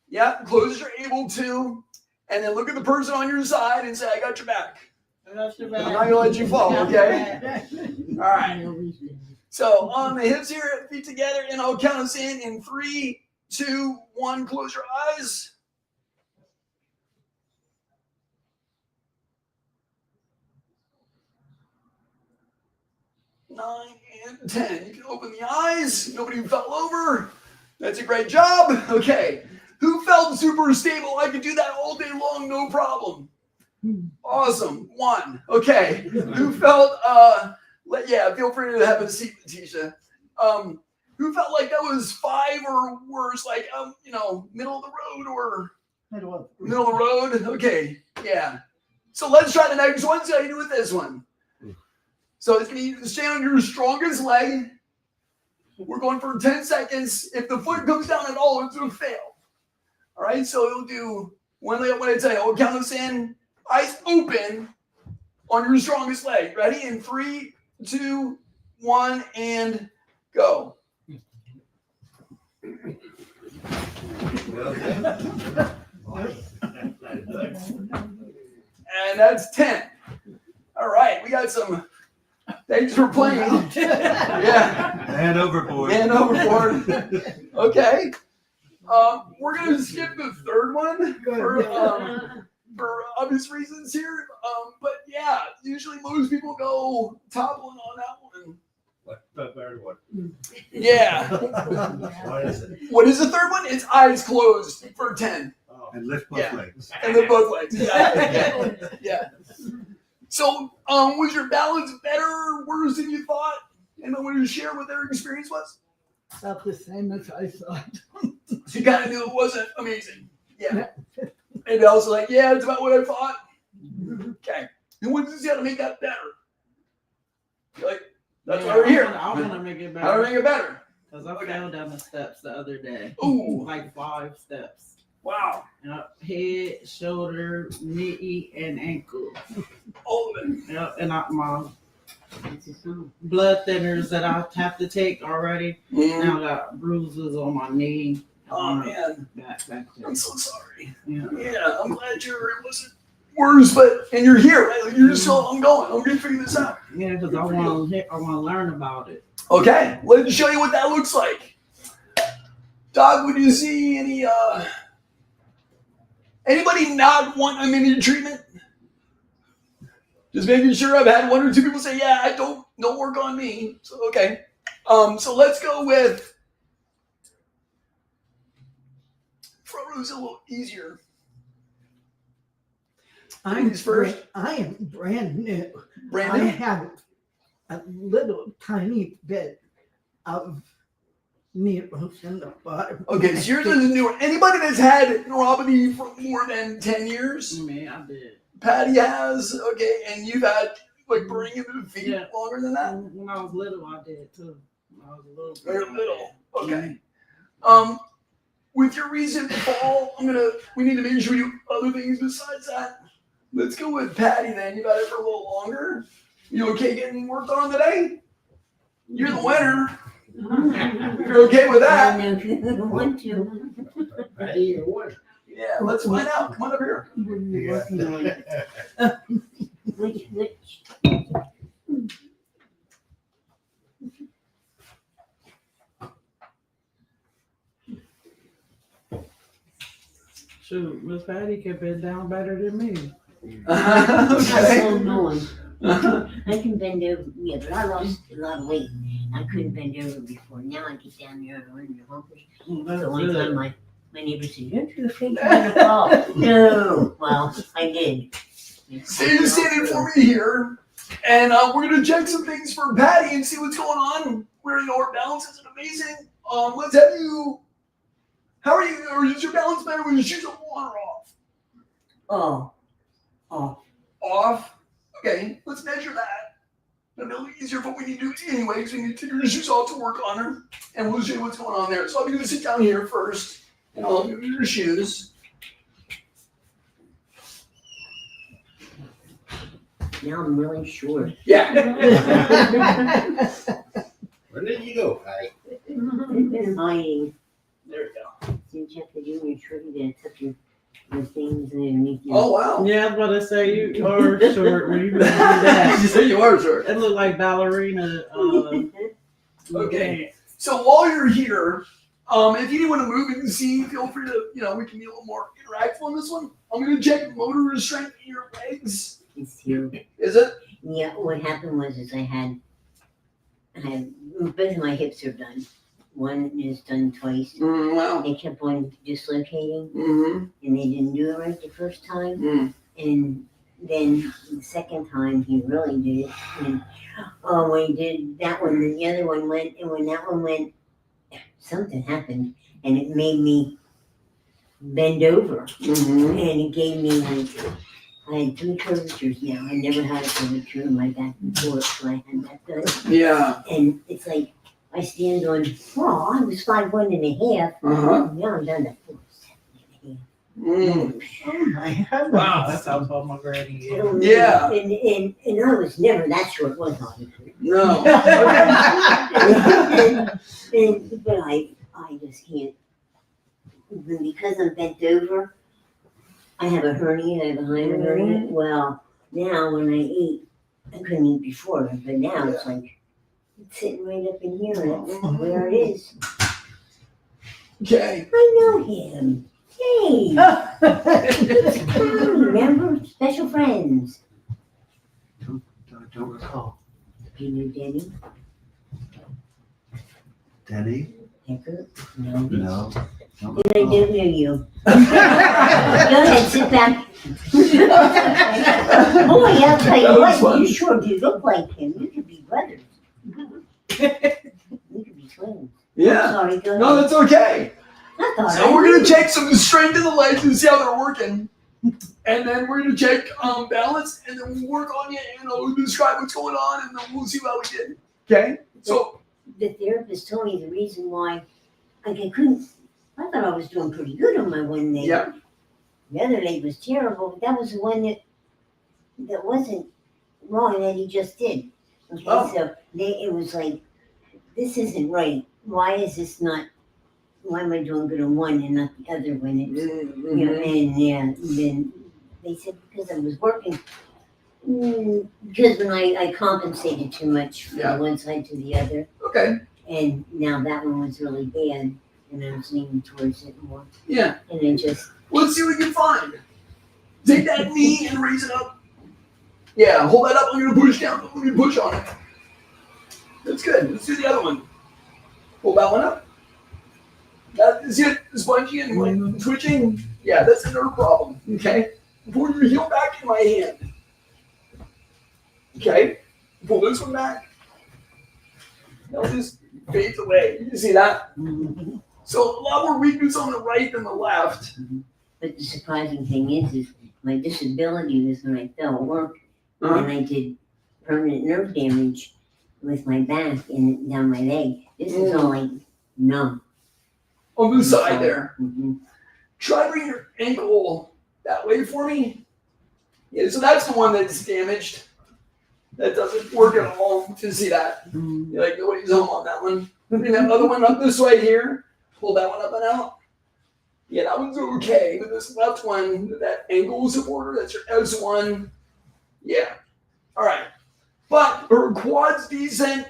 [SPEAKER 1] Yeah, close as you're able to. And then look at the person on your side and say, I got your back. I'm not going to let you fall, okay? All right. So on the hips here, feet together, and I'll count us in 3, 2, 1. Close your eyes. 9 and 10. You can open the eyes. Nobody fell over. That's a great job. Okay. Who felt super stable? I could do that all day long, no problem. Awesome. 1. Okay. Who felt, yeah, feel free to have a seat, Letitia. Who felt like that was 5 or worse, like, middle of the road or middle of the road? Okay. Yeah. So let's try the next one. See how you do with this one. So it's going to stand on your strongest leg. We're going for 10 seconds. If the foot comes down at all, it's going to fail. All right, so you'll do, when I tell you, I'll count us in, eyes open on your strongest leg. Ready? In 3, 2, 1, and go. And that's 10. All right, we got some. Thanks for playing. Yeah.
[SPEAKER 7] And overboard.
[SPEAKER 1] And overboard. Okay. We're going to skip the third one for obvious reasons here. But yeah, usually most people go top one on that one.
[SPEAKER 7] What's the third one?
[SPEAKER 1] Yeah.
[SPEAKER 4] What is it?
[SPEAKER 1] What is the third one? It's eyes closed for 10.
[SPEAKER 7] And lift both legs.
[SPEAKER 1] And then both legs. Yeah. So, was your balance better or worse than you thought? Anyone want to share what their experience was?
[SPEAKER 2] About the same as I thought.
[SPEAKER 1] So you kind of knew it wasn't amazing. Yeah. And I was like, yeah, it's about what I thought. Okay. Who wants to see how to make that better? You're like, that's why we're here.
[SPEAKER 2] I want to make it
[SPEAKER 1] How to
[SPEAKER 2] better.
[SPEAKER 1] make it better?
[SPEAKER 2] Because I fell down the steps the other day.
[SPEAKER 1] Ooh,
[SPEAKER 2] Like 5 steps.
[SPEAKER 1] wow.
[SPEAKER 2] Head, shoulder, knee, and ankle.
[SPEAKER 1] All of it.
[SPEAKER 2] Yep, and my blood thinners that I have to take already. Now I got bruises on my knee.
[SPEAKER 1] Oh, man.
[SPEAKER 2] Back there.
[SPEAKER 1] I'm so sorry.
[SPEAKER 2] Yeah.
[SPEAKER 1] Yeah, I'm glad it wasn't worse, but, and you're here, right? Like, you're just so, I'm going. I'm going to figure this out.
[SPEAKER 2] Yeah, because I want to learn about it.
[SPEAKER 1] Okay, let me show you what that looks like. Doc, would you see anybody not want immediate treatment? Just making sure. I've had 1 or 2 people say, yeah, I don't work on me. So, okay. So let's go with, front row's a little easier. Ladies first.
[SPEAKER 8] I am brand new. I
[SPEAKER 1] Brandon?
[SPEAKER 8] have a little tiny bit of needles in the bottom.
[SPEAKER 1] Okay, so yours is newer. Anybody that's had neuropathy for more than 10 years?
[SPEAKER 2] Me, I did.
[SPEAKER 1] Patty has, okay, and you've had like burning in the feet
[SPEAKER 2] Yeah.
[SPEAKER 1] longer than that?
[SPEAKER 2] When I was little, I did too. When I was a little.
[SPEAKER 1] Very little. Okay.
[SPEAKER 2] Mm-hmm.
[SPEAKER 1] With your recent fall, we need to make sure we do other things besides that. Let's go with Patty then. You've had it for a little longer. You okay getting worked on today? You're the winner. You're okay with
[SPEAKER 9] I
[SPEAKER 1] that?
[SPEAKER 9] don't know if you're gonna want to.
[SPEAKER 4] Patty, you won.
[SPEAKER 1] Yeah, let's find out. Come on up here.
[SPEAKER 9] What are you working on? Which?
[SPEAKER 2] Shoot, Miss Patty can bend down better than me.
[SPEAKER 1] Okay.
[SPEAKER 9] Oh, no. I can bend over, yeah, but I lost a lot of weight. I couldn't bend over before. Now I get down there and run the humpers.
[SPEAKER 2] That's
[SPEAKER 9] So one
[SPEAKER 2] good.
[SPEAKER 9] time my neighbor said, "Don't you afraid you're gonna fall?" No. Well, I did.
[SPEAKER 1] So you're standing for me here, and we're gonna check some things for Patty and see what's going on. Where your balance isn't amazing. Let's have you. How are you? Or is your balance better when your shoes are on or off?
[SPEAKER 9] Oh. Oh.
[SPEAKER 1] Off. Okay, let's measure that. It'll be a little easier for what we need to do anyway, because we need to take your shoes off to work on her, and we'll show you what's going on there. So I'm gonna sit down here first, and I'll move your shoes.
[SPEAKER 9] Now I'm really short.
[SPEAKER 1] Yeah.
[SPEAKER 4] Where did you go, Patty?
[SPEAKER 9] I've been hiding.
[SPEAKER 1] There we go.
[SPEAKER 9] Since you have to do your trivia, I took your things underneath you.
[SPEAKER 1] Oh wow.
[SPEAKER 2] Yeah, I was about to say you are short when you do that.
[SPEAKER 1] You say you are short.
[SPEAKER 2] It looked like ballerina.
[SPEAKER 1] Okay. So while you're here, if you want to move and see, feel free to, we can be a little more interactive on this one. I'm going to check motor strength in your legs.
[SPEAKER 9] It's here.
[SPEAKER 1] Is it?
[SPEAKER 9] Yeah, what happened was I had both of my hips are done. One is done twice.
[SPEAKER 1] Wow.
[SPEAKER 9] They kept on dislocating,
[SPEAKER 1] Mm-hmm.
[SPEAKER 9] and they didn't do it right the first time.
[SPEAKER 1] Mm.
[SPEAKER 9] And then the second time he really did it. And when he did that one, then the other one went. And when that one went, something happened, and it made me bend over,
[SPEAKER 1] Mm-hmm.
[SPEAKER 9] and it gave me I had 3 curvatures now. I never had a curvature in my back before, so I had that done.
[SPEAKER 1] Yeah.
[SPEAKER 9] And it's like I stand on. Well, I was 5'1.5".
[SPEAKER 1] Uh-huh.
[SPEAKER 9] Now I'm down to 4'7.5".
[SPEAKER 1] Mm.
[SPEAKER 2] Oh my God. Wow, that's how tall my granny is.
[SPEAKER 1] Yeah.
[SPEAKER 9] And I was never that short, was I?
[SPEAKER 1] No.
[SPEAKER 9] But I just can't. Because I'm bent over, I have a hernia, I have a hiatal hernia. Well, now when I eat, I couldn't eat before, but now it's like, it's sitting right up in here, and that's where it is.
[SPEAKER 1] Okay.
[SPEAKER 9] I know him. Hey, it's Tommy, remember? Special friends.
[SPEAKER 7] Don't recall.
[SPEAKER 9] You knew Denny
[SPEAKER 7] Denny?
[SPEAKER 9] Hecker? No.
[SPEAKER 7] No.
[SPEAKER 9] And I do know you. Go ahead, sit back. Boy, I'll tell you
[SPEAKER 1] That was
[SPEAKER 9] what,
[SPEAKER 1] fun.
[SPEAKER 9] you sure do look like him. You could be brothers. We could be twins.
[SPEAKER 1] Yeah.
[SPEAKER 9] Sorry, go ahead.
[SPEAKER 1] No, that's okay.
[SPEAKER 9] I thought
[SPEAKER 1] So we're gonna check some strength in the legs and see how they're working. And then we're gonna check balance, and then we'll work on you, and we'll describe what's going on, and then we'll see how we did. Okay? So
[SPEAKER 9] the therapist told me the reason why I couldn't. I thought I was doing pretty good on my one leg.
[SPEAKER 1] yeah.
[SPEAKER 9] The other leg was terrible, but that was the one that wasn't wrong that he just did. Okay,
[SPEAKER 1] Oh.
[SPEAKER 9] so it was like, this isn't right. Why is this not? Why am I doing good on one and not the other one? It's, you know, and then they said because I was working. Because when I compensated too much from one side to the other,
[SPEAKER 1] Okay.
[SPEAKER 9] and now that one was really bad, and I was leaning towards it more,
[SPEAKER 1] Yeah.
[SPEAKER 9] and then just
[SPEAKER 1] Let's see what we can find. Take that knee and raise it up. Yeah, hold that up. I'm gonna push down. I'm gonna push on it. That's good. Let's do the other one. Pull that one up. That is it. Spongy and like twitching. Yeah, that's a nerve problem. Okay. Pull your heel back in my hand. Okay. Pull this one back. Now this fades away. You see that? So a lot more weakness on the right than the left.
[SPEAKER 9] But the surprising thing is my disability was when I fell at work, and I did permanent nerve damage with my back and down my leg. This is all like numb.
[SPEAKER 1] On the side there.
[SPEAKER 9] Mm-hmm.
[SPEAKER 1] Try bringing your ankle that way for me. Yeah, so that's the one that's damaged. That doesn't work at all. You see that? You like nobody's home on that one. Bring that other one up this way here. Pull that one up and out. Yeah, that one's okay. But this left one, that ankle supporter, that's your S1. Yeah. All right. But her quad's decent.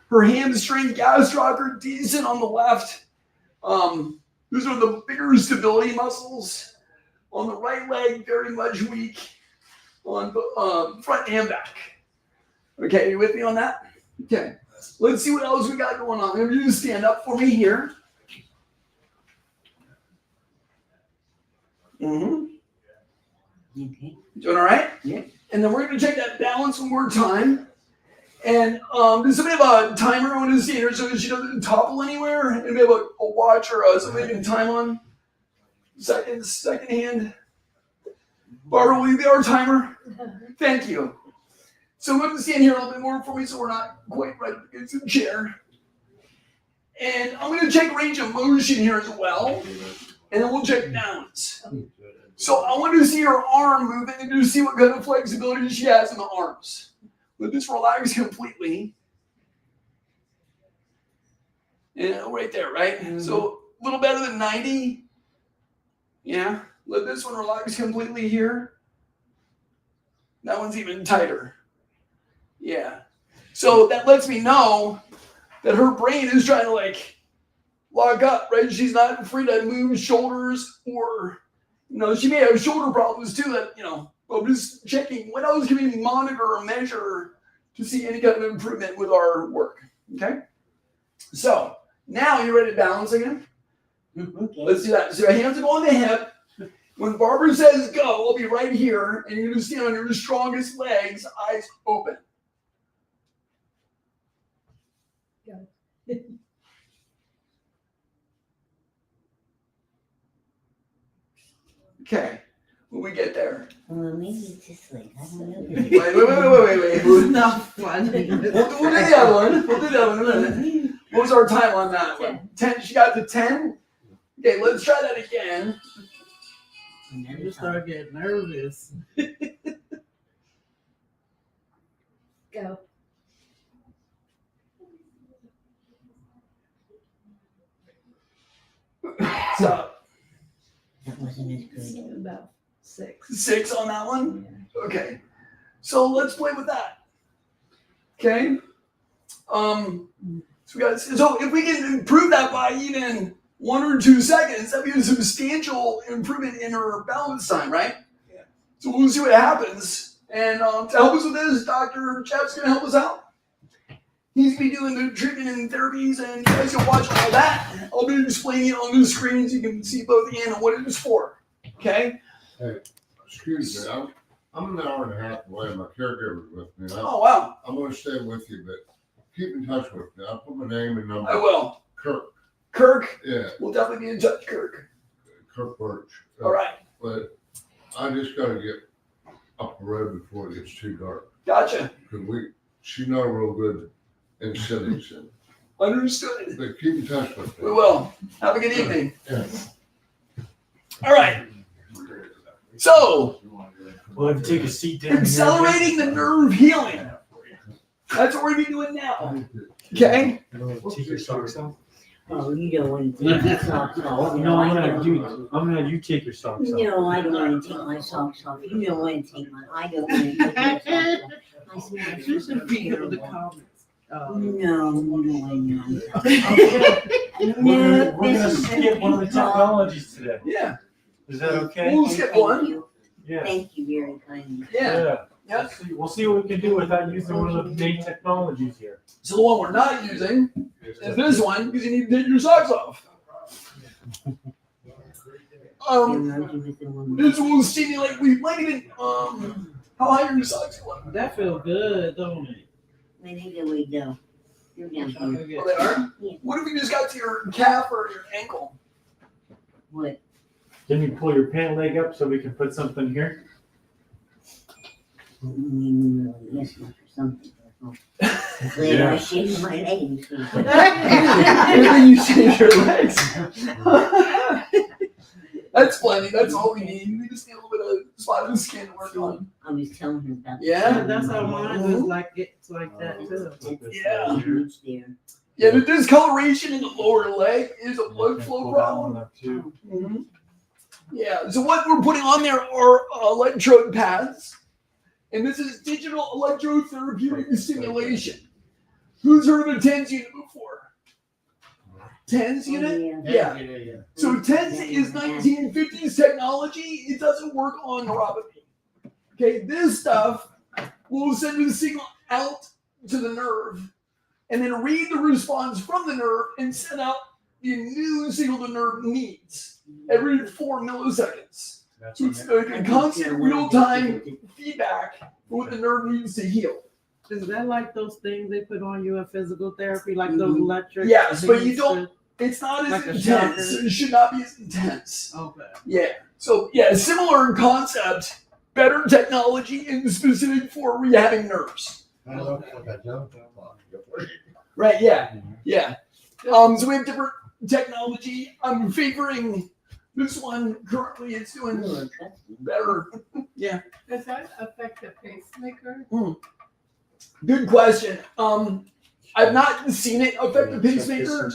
[SPEAKER 1] Her hamstring gastroc decent on the left. Those are the bigger stability muscles. On the right leg, very much weak. On front and back. Okay, you with me on that? Okay. Let's see what else we got going on. I'm going to stand up for me here. Mm-hmm.
[SPEAKER 9] Okay.
[SPEAKER 1] Doing all right?
[SPEAKER 9] Yeah.
[SPEAKER 1] And then we're going to check that balance one more time. And does somebody have a timer on his here so she doesn't topple anywhere? And maybe a watch or something you can time on? Second hand. Barbara, will you be our timer? Thank you. So I'm going to stand here a little bit more for me so we're not quite right against the chair. And I'm going to check range of motion here as well. And then we'll check balance. So I want to see her arm moving and to see what kind of flexibility she has in the arms. Let this relax completely. And right there, right? So a little better than 90. Yeah. Let this one relax completely here. That one's even tighter. Yeah. So that lets me know that her brain is trying to like lock up, right? She's not free to move shoulders or, she may have shoulder problems too that, I'm just checking what else can we monitor or measure to see any kind of improvement with our work. Okay. So now you're ready to balance again?
[SPEAKER 9] Okay.
[SPEAKER 1] Let's do that. So your hands go on the hip. When Barbara says go, I'll be right here, and you're going to stand on your strongest legs, eyes open.
[SPEAKER 3] Got it.
[SPEAKER 1] Okay, when we get there.
[SPEAKER 9] Well, maybe it's this leg. I don't know.
[SPEAKER 1] Wait.
[SPEAKER 2] It's not funny.
[SPEAKER 1] We'll do the other one. We'll do the other one in a minute. What was our time on that one? 10. She got to 10? Okay, let's try that again.
[SPEAKER 2] You start getting nervous.
[SPEAKER 3] Go.
[SPEAKER 1] So,
[SPEAKER 9] That wasn't as good.
[SPEAKER 3] About 6.
[SPEAKER 1] 6 on that one? Okay. So let's play with that. Okay. So if we can improve that by even 1 or 2 seconds, that'd be a substantial improvement in her balance time, right?
[SPEAKER 4] Yeah.
[SPEAKER 1] So we'll see what happens. And to help us with this, Dr. Chap's gonna help us out. He's gonna be doing the treatment and therapies, and you guys can watch all that. I'll be explaining it on the screen so you can see both in and what it is for. Okay?
[SPEAKER 5] Excuse me, I'm an hour and a half away. My caregiver's with me.
[SPEAKER 1] Oh wow.
[SPEAKER 5] I'm going to stay with you, but keep in touch with me. I'll put my name and number.
[SPEAKER 1] I will.
[SPEAKER 5] Kirk.
[SPEAKER 1] Kirk,
[SPEAKER 5] Yeah,
[SPEAKER 1] we'll definitely be in touch, Kirk.
[SPEAKER 5] Kirk Birch.
[SPEAKER 1] All right.
[SPEAKER 5] But I just gotta get up the road before it gets too dark.
[SPEAKER 1] Gotcha.
[SPEAKER 5] Cause she's not real good in cities.
[SPEAKER 1] Understood.
[SPEAKER 5] But keep in touch with me.
[SPEAKER 1] We will. Have a good evening.
[SPEAKER 5] Yeah.
[SPEAKER 1] All right. So,
[SPEAKER 7] We'll have to take a seat down here.
[SPEAKER 1] accelerating the nerve healing. That's what we're gonna be doing now. Okay?
[SPEAKER 7] Take your socks off.
[SPEAKER 9] Oh, you don't want to take your socks off.
[SPEAKER 7] No, I'm
[SPEAKER 9] I
[SPEAKER 7] gonna
[SPEAKER 9] don't.
[SPEAKER 7] I'm gonna have you take your socks off.
[SPEAKER 9] No, I don't want to take my socks off. You don't want to take mine. I don't want to take my socks off. I swear.
[SPEAKER 2] You should be in the comments.
[SPEAKER 9] No, you don't want to.
[SPEAKER 7] We're gonna skip one of the technologies today.
[SPEAKER 1] Yeah.
[SPEAKER 7] Is that okay?
[SPEAKER 1] We'll skip one.
[SPEAKER 9] You.
[SPEAKER 7] Yeah.
[SPEAKER 9] Thank you very kindly.
[SPEAKER 1] Yeah. Yeah.
[SPEAKER 7] We'll see what we can do without using one of the main technologies here.
[SPEAKER 1] So the one we're not using is this one because you need to take your socks off. This will stimulate. We might even how high are your socks going?
[SPEAKER 2] That feels good, don't it?
[SPEAKER 9] I think that we go. You're down here.
[SPEAKER 1] Oh, they are.
[SPEAKER 9] Yeah.
[SPEAKER 1] What if we just got to your calf or your ankle?
[SPEAKER 9] What?
[SPEAKER 7] Can you pull your pant leg up so we can put something here?
[SPEAKER 9] Yes, for something. Later, I shave my legs.
[SPEAKER 1] And then you shave your legs. That's plenty. That's all we need. We just need a little bit of spotted skin to work on.
[SPEAKER 9] I was telling her about.
[SPEAKER 1] Yeah?
[SPEAKER 2] That's how mine is like it's like that too.
[SPEAKER 1] Yeah.
[SPEAKER 9] Huge there.
[SPEAKER 1] Yeah, the discoloration in the lower leg is a blood flow
[SPEAKER 7] Pull that
[SPEAKER 1] problem.
[SPEAKER 7] one up too.
[SPEAKER 1] Mhm. Yeah, so what we're putting on there are electrode pads, and this is digital electrotherapeutic stimulation. Who's heard of a TENS unit before? TENS unit?
[SPEAKER 9] Yeah.
[SPEAKER 1] Yeah. So TENS is 1950s technology. It doesn't work on neuropathy. Okay, this stuff will send a signal out to the nerve and then read the response from the nerve and send out the new signal the nerve needs every 4 milliseconds. So it's like a constant real-time feedback for what the nerve needs to heal.
[SPEAKER 2] Is that like those things they put on you in physical therapy, like those electric?
[SPEAKER 1] Yes, but you
[SPEAKER 2] things
[SPEAKER 1] don't. It's not as
[SPEAKER 2] Like a
[SPEAKER 1] intense.
[SPEAKER 2] shocker?
[SPEAKER 1] So it should not be as intense.
[SPEAKER 2] Okay.
[SPEAKER 1] Yeah. So yeah, similar in concept, better technology and specific for rehabbing nerves.
[SPEAKER 4] I look like a jump clock.
[SPEAKER 1] Right. Yeah. Yeah. So we have different technology. I'm favoring this one currently. It's doing better. Yeah.
[SPEAKER 3] Does that affect the pacemaker?
[SPEAKER 1] Good question. I've not seen it affect the pacemaker.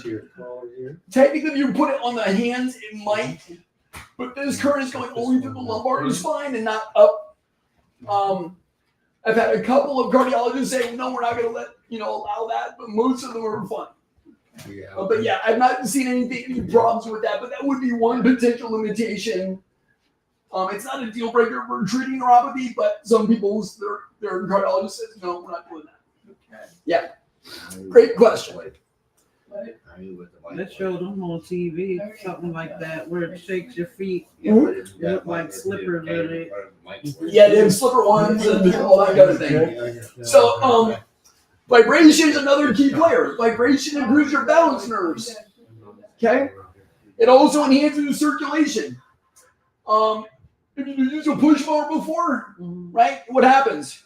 [SPEAKER 1] Technically, if you put it on the hands, it might. But this current is going only through the lumbar spine and not up. I've had a couple of cardiologists say, no, we're not going to allow that, but most of them are fine.
[SPEAKER 4] Yeah.
[SPEAKER 1] But yeah, I've not seen any problems with that, but that would be one potential limitation. It's not a deal breaker for treating neuropathy, but some people's their cardiologist says, no, we're not doing that. Yeah. Great question.
[SPEAKER 2] Let's show them on TV, something like that, where it shakes your feet.
[SPEAKER 1] Mhm.
[SPEAKER 2] It look like slippers with it.
[SPEAKER 1] Yeah, they have slipper ones and all that kind of thing. So, vibration is another key player. Vibration improves your balance nerves. Okay? It also enhances circulation. If you used a push bar before, right? What happens?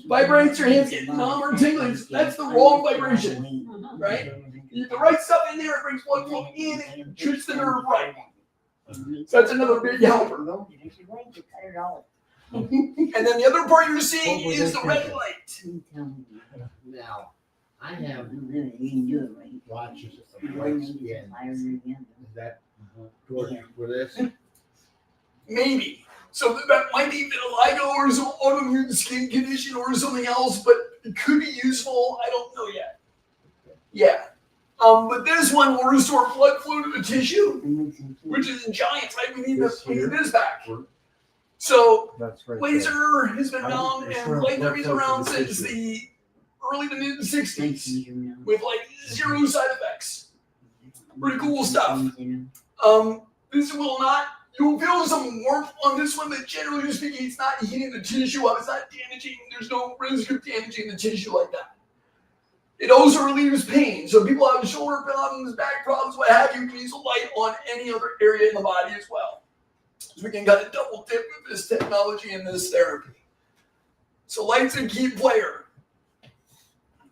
[SPEAKER 1] Vibrates, your hands get numb or tingling. That's the wrong vibration, right? You get the right stuff in there, it brings blood flow in and treats the nerve right. So that's another big helper. And then the other part you're seeing is the red light.
[SPEAKER 4] Now, I have
[SPEAKER 9] You can do it right.
[SPEAKER 4] watches of white skin. Is that torture for this?
[SPEAKER 1] Maybe. So that might be vitiligo or some autoimmune skin condition or something else, but it could be useful. I don't know yet. Yeah. But this one will restore blood flow to the tissue, which is giant, right? We need this back. So
[SPEAKER 7] That's right.
[SPEAKER 1] laser has been known and light therapy's around since the early to mid 60s with like 0 side effects. Pretty cool stuff. This will not, you'll feel some warmth on this one, but generally speaking, it's not heating the tissue up. It's not damaging. There's no risk of damaging the tissue like that. It also relieves pain. So people have shoulder problems, back problems, what have you, you can use a light on any other area in the body as well. So we can kind of double dip with this technology and this therapy. So light's a key player.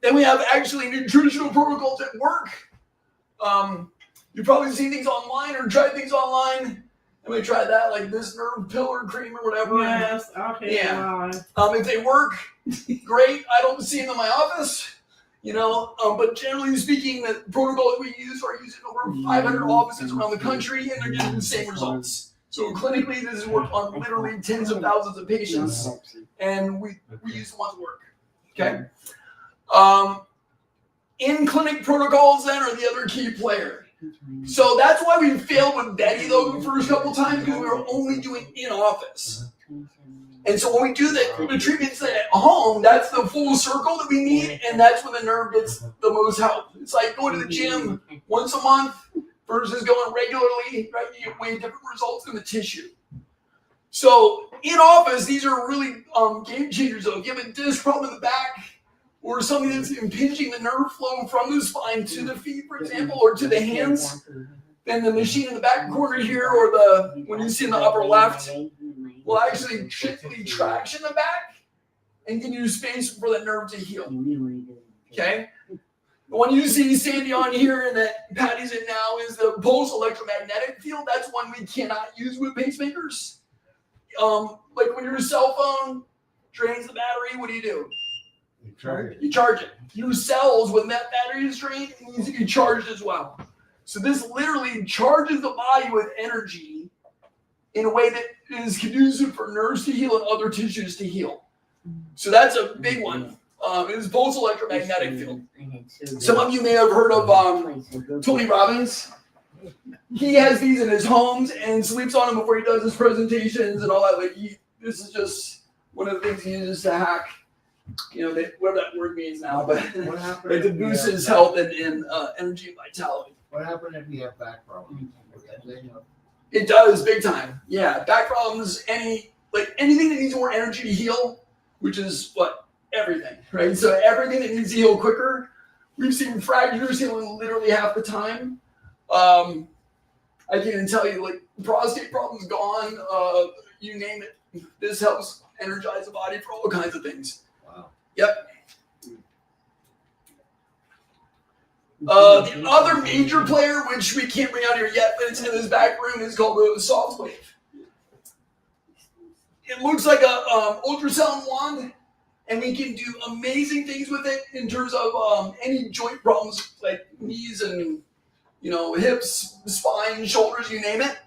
[SPEAKER 1] Then we have actually nutritional protocols at work. You've probably seen things online or tried things online. And we tried that, like this nerve pill or cream or whatever.
[SPEAKER 2] Yes, okay.
[SPEAKER 1] Yeah. If they work, great. I don't see them in my office. But generally speaking, the protocols we use are used in over 500 offices around the country, and they're getting the same results. So clinically, this is work on literally tens of thousands of patients, and we use the ones that work. Okay. In clinic protocols then are the other key player. So that's why we failed with Betty though the first couple times, because we were only doing in office. And so when we do the treatments at home, that's the full circle that we need, and that's when the nerve gets the most help. It's like going to the gym once a month versus going regularly, right? You get way different results in the tissue. So in office, these are really game changers though. If you have a disc problem in the back, or something that's impinging the nerve flow from the spine to the feet, for example, or to the hands, then the machine in the back corner here, or when you see in the upper left, will actually gently traction the back and give you space for the nerve to heal. Okay? The one you see Sandy on here and that Patty's in now is the pulse electromagnetic field. That's one we cannot use with pacemakers. Like when your cell phone drains the battery, what do? You charge it. Your cells, when that battery is drained, it needs to be charged as well. So this literally charges the body with energy in a way that is conducive for nerves to heal and other tissues to heal. So that's a big one. It is pulse electromagnetic field. Some of you may have heard of Tony Robbins. He has these in his homes and sleeps on them before he does his presentations and all that. This is just one of the things he uses to hack. Whatever that word means now, but to boost his health and energy and vitality.
[SPEAKER 4] What happened if you have back problems?
[SPEAKER 1] It does, big time. Yeah, back problems, anything that needs more energy to heal, which is everything, right? So everything that needs to heal quicker, we've seen fractures healing literally half the time. I can't even tell you, prostate problems gone, you name it. This helps energize the body for all kinds of things. Yep. The other major player, which we can't bring out here yet, but it's in this back room, is called the soft wave. It looks like a ultrasound wand, and we can do amazing things with it in terms of any joint problems like knees and hips, spine, shoulders, you name it.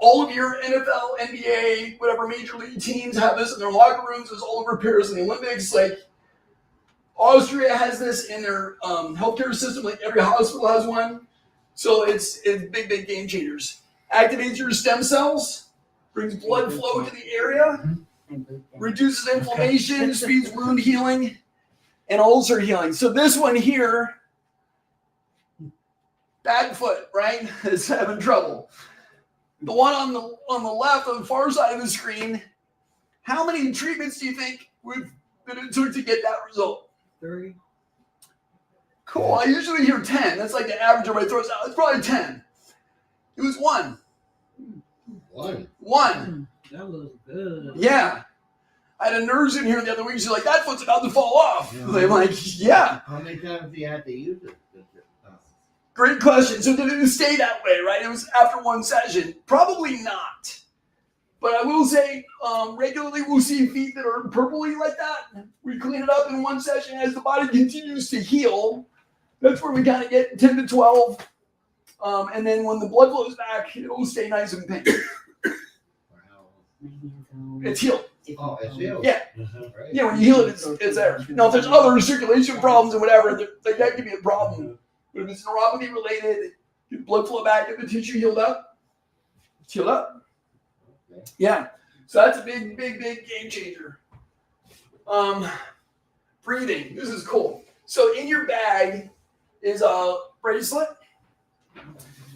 [SPEAKER 1] All of your NFL, NBA, whatever major league teams have this in their locker rooms. It's all over Paris and the Olympics. Austria has this in their healthcare system. Every hospital has one. So it's big game changers. Activates your stem cells, brings blood flow to the area, reduces inflammation, speeds wound healing, and ulcer healing. So this one here, bad foot, right? Is having trouble. The one on the left, on the far side of the screen, how many treatments do you think that it took to get that result?
[SPEAKER 2] 30.
[SPEAKER 1] Cool. I usually hear 10. That's like the average everybody throws out. It's probably 10. It was 1. One.
[SPEAKER 2] That looks good.
[SPEAKER 1] Yeah. I had a nurse in here the other week. She's like, that foot's about to fall off. Yeah. I'm like, yeah.
[SPEAKER 4] How many times do you have to use it?
[SPEAKER 1] Great question. So did it stay that way, right? It was after one session. Probably not. But I will say, regularly we'll see feet that are purpley like that. We clean it up in one session. As the body continues to heal, that's where we kind of get 10 to 12. And then when the blood flows back, it'll stay nice and pink. It's healed.
[SPEAKER 4] Oh, it's healed?
[SPEAKER 1] Yeah.
[SPEAKER 4] Right.
[SPEAKER 1] Yeah, when you heal it, it's there. Now, if there's other circulation problems and whatever, that could be a problem. But if it's neuropathy related, get blood flow back, get the tissue healed up. It's healed up. Yeah, so that's a big game changer. Breathing. This is cool. So in your bag is a bracelet.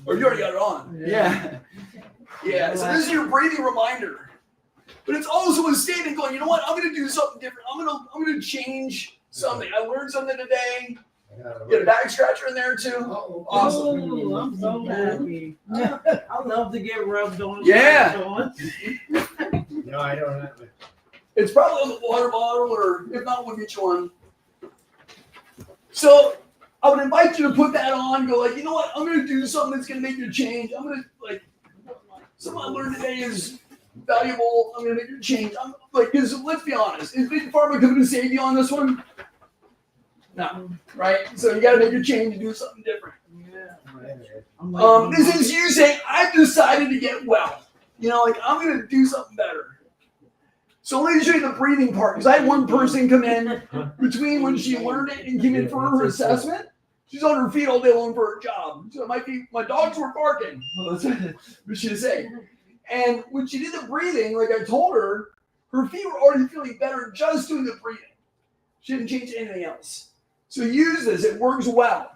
[SPEAKER 1] Or you already got it on. Yeah. So this is your breathing reminder. But it's also a statement going, you know what? I'm going to do something different. I'm going to change something. I learned something today. Get a back scratcher in there too.
[SPEAKER 4] Uh-oh.
[SPEAKER 1] Awesome.
[SPEAKER 2] Ooh, I'm so happy. I love to get rubbed on.
[SPEAKER 1] Yeah.
[SPEAKER 4] No, I don't have it.
[SPEAKER 1] It's probably on the water bottle, or if not, we'll get you one. So I would invite you to put that on. Go like, you know what? I'm going to do something that's going to make you change. I'm going to like, something I learned today is valuable. I'm going to make you change. I'm like, because let's be honest, is Big Pharma coming to save you on this one? No, right? So you got to make a change and do something different. This is you saying, I've decided to get well. You know, like I'm going to do something better. So let me show you the breathing part, because I had one person come in between when she learned it and came in for her assessment. She's on her feet all day long for her job. So it might be, my dogs were barking. Well, that's what she say. And when she did the breathing, like I told her, her feet were already feeling better just doing the breathing. She didn't change anything else. So use this, it works well.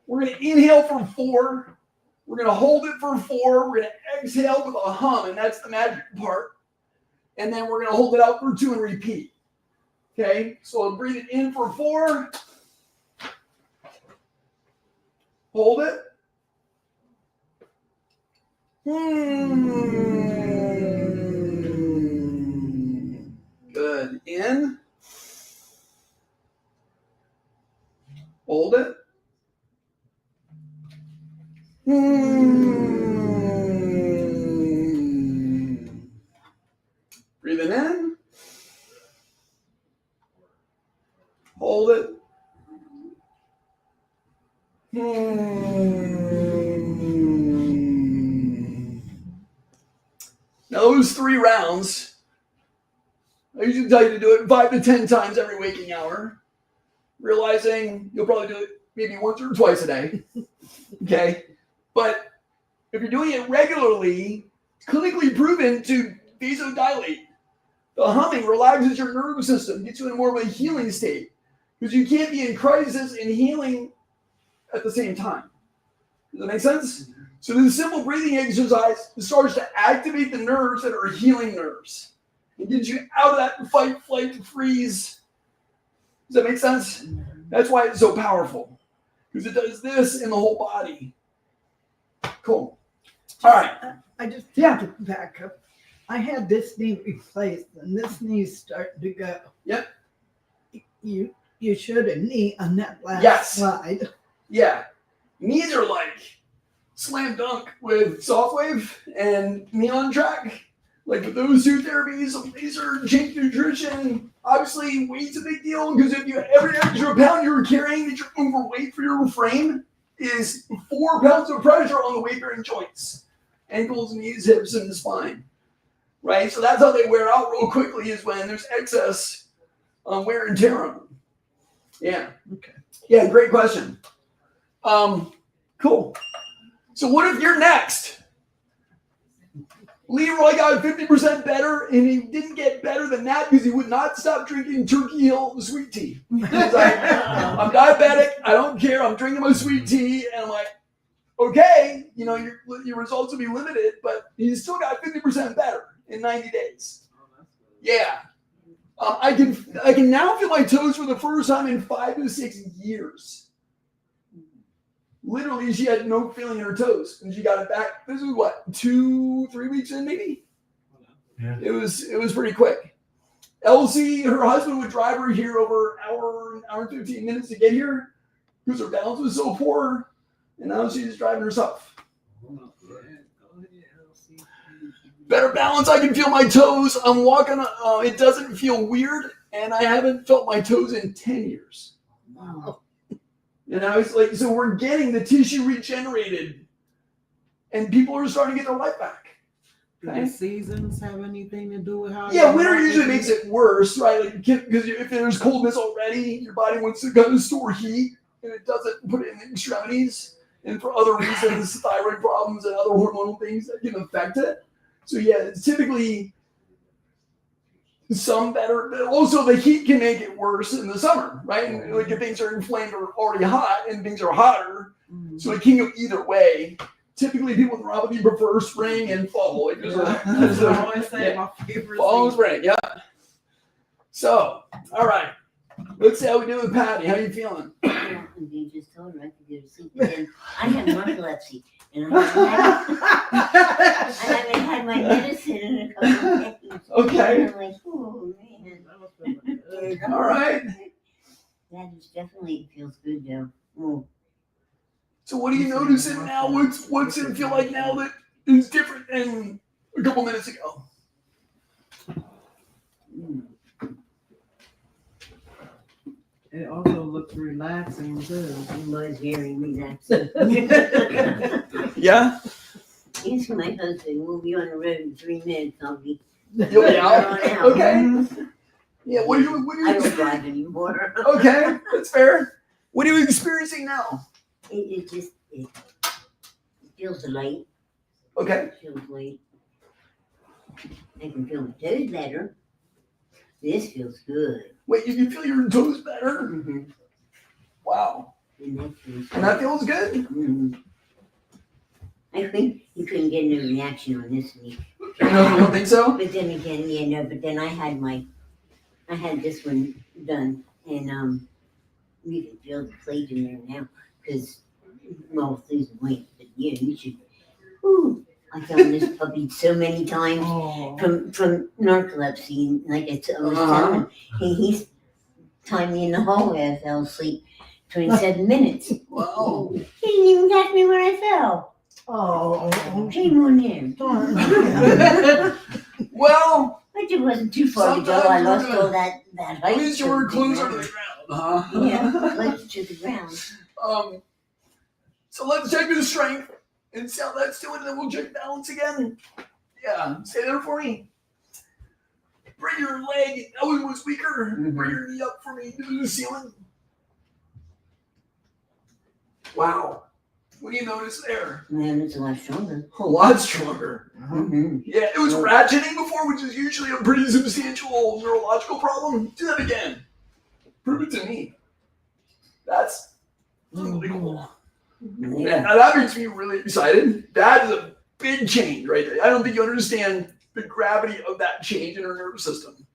[SPEAKER 1] We're going to inhale for 4. We're going to hold it for 4. We're going to exhale with a hum, and that's the magic part. And then we're going to hold it out for 2 and repeat. Okay, so I'll breathe it in for 4. Hold it. Good. In. Hold it. Breathing in. Hold it. Now those 3 rounds, I usually tell you to do it 5 to 10 times every waking hour, realizing you'll probably do it maybe once or twice a day. Okay? But if you're doing it regularly, it's clinically proven to vasodilate. The humming relaxes your nervous system, gets you in more of a healing state, because you can't be in crisis and healing at the same time. Does that make sense? So this simple breathing exercise starts to activate the nerves that are healing nerves. It gets you out of that fight, flight, freeze. Does that make sense? That's why it's so powerful, because it does this in the whole body. Cool. All right.
[SPEAKER 8] I just have to back up. I had this knee replaced, and this knee's starting to go.
[SPEAKER 1] Yep.
[SPEAKER 8] You showed a knee on that last slide.
[SPEAKER 1] Yeah. Knees are like slam dunk with Softwave and Neon Track. Like with those 2 therapies, laser, change nutrition. Obviously, weight's a big deal, because if you every extra pound you're carrying that you're overweight for your frame is 4 pounds of pressure on the weight-bearing joints. Ankles, knees, hips, and the spine. Right? So that's how they wear out real quickly, is when there's excess wear and tear on them. Yeah.
[SPEAKER 8] Okay.
[SPEAKER 1] Yeah, great question. Cool. So what if you're next? Leroy got 50% better, and he didn't get better than that because he would not stop drinking Turkey Hill sweet tea. He's like, I'm diabetic. I don't care. I'm drinking my sweet tea. And I'm like, okay, you know, your results will be limited, but he's still got 50% better in 90 days. Yeah. I can now feel my toes for the first time in 5 to 6 years. Literally, she had no feeling in her toes, and she got it back. This was what, 2-3 weeks in, maybe.
[SPEAKER 7] Yeah.
[SPEAKER 1] It was pretty quick. Elsie, her husband would drive her here over an hour and 15 minutes to get here because her balance was so poor, and now she's driving herself. Better balance. I can feel my toes. I'm walking. It doesn't feel weird, and I haven't felt my toes in 10 years.
[SPEAKER 8] Wow.
[SPEAKER 1] And I was like, so we're getting the tissue regenerated, and people are starting to get their life back.
[SPEAKER 2] Do the seasons have anything to do with how?
[SPEAKER 1] Yeah, winter usually makes it worse, right? Like, because if there's coldness already, your body wants to kind of store heat, and it doesn't put it in the extremities. And for other reasons, thyroid problems and other hormonal things that can affect it. So yeah, it's typically some better, but also the heat can make it worse in the summer, right? And like if things are inflamed or already hot and things are hotter, so it can go either way. Typically, people with neuropathy prefer spring and fall. Like
[SPEAKER 2] That's what I always say.
[SPEAKER 1] Yeah.
[SPEAKER 2] My favorite.
[SPEAKER 1] Fall and spring, yeah. So, all right, let's see how we do with Patty. How you feeling?
[SPEAKER 9] happened. You just told her I could go to sleep. But then I have narcolepsy, and I haven't had my medicine in a couple of days.
[SPEAKER 1] Okay.
[SPEAKER 9] And I'm like, oh man.
[SPEAKER 1] All right.
[SPEAKER 9] That is definitely feels good though. Mm.
[SPEAKER 1] So what are you noticing now? What's it feel like now that is different than a couple minutes ago?
[SPEAKER 9] Mm.
[SPEAKER 2] It also looks relaxing too.
[SPEAKER 9] It was very relaxing.
[SPEAKER 1] Yeah.
[SPEAKER 9] Yes, my husband will be on the road in 3 minutes. I'll be
[SPEAKER 1] You'll be out.
[SPEAKER 9] on out.
[SPEAKER 1] Okay. Yeah. What are
[SPEAKER 9] I
[SPEAKER 1] you?
[SPEAKER 9] don't drive anymore.
[SPEAKER 1] Okay, that's fair. What are you experiencing now?
[SPEAKER 9] It just it feels light.
[SPEAKER 1] Okay.
[SPEAKER 9] It feels light. I can feel my toes better. This feels good.
[SPEAKER 1] Wait, you can feel your toes better?
[SPEAKER 9] Mm-hmm.
[SPEAKER 1] Wow.
[SPEAKER 9] And that feels
[SPEAKER 1] And that feels good?
[SPEAKER 9] Mm-hmm. I think you couldn't get no reaction on this week.
[SPEAKER 1] No, you don't think so?
[SPEAKER 9] But then again, yeah, no, but then I had this one done, and you can feel the plate in there now, because, well, losing weight, but yeah, you should, whew, I found this puppy so many times
[SPEAKER 2] Oh.
[SPEAKER 9] from narcolepsy, and like I was telling, he's timed me in the hallway, I fell asleep 27 minutes.
[SPEAKER 1] Wow.
[SPEAKER 9] He didn't even catch me when I fell.
[SPEAKER 8] Oh,
[SPEAKER 9] Shame on him.
[SPEAKER 8] darn.
[SPEAKER 1] Well,
[SPEAKER 9] But it wasn't too far to go. I
[SPEAKER 1] Sometimes
[SPEAKER 9] lost
[SPEAKER 1] we're
[SPEAKER 9] all that height.
[SPEAKER 1] at least you were
[SPEAKER 9] to the
[SPEAKER 1] closer to
[SPEAKER 9] ground.
[SPEAKER 1] the ground, huh?
[SPEAKER 9] Yeah, close to the ground.
[SPEAKER 1] So let's check the strength and see how that's doing, and then we'll check balance again. Yeah, stay there for me. Bring your leg, that one was weaker. Bring your knee up for me to the ceiling. Wow. What do you notice there?
[SPEAKER 9] Man, it's a lot stronger.
[SPEAKER 1] A lot stronger.
[SPEAKER 9] Mm-hmm.
[SPEAKER 1] Yeah, it was ratcheting before, which is usually a pretty substantial neurological problem. Do that again. Prove it to me. That's really cool.
[SPEAKER 9] Yeah.
[SPEAKER 1] Now that makes me really excited. That is a big change right there. I don't think you understand the gravity of that change in our nervous system.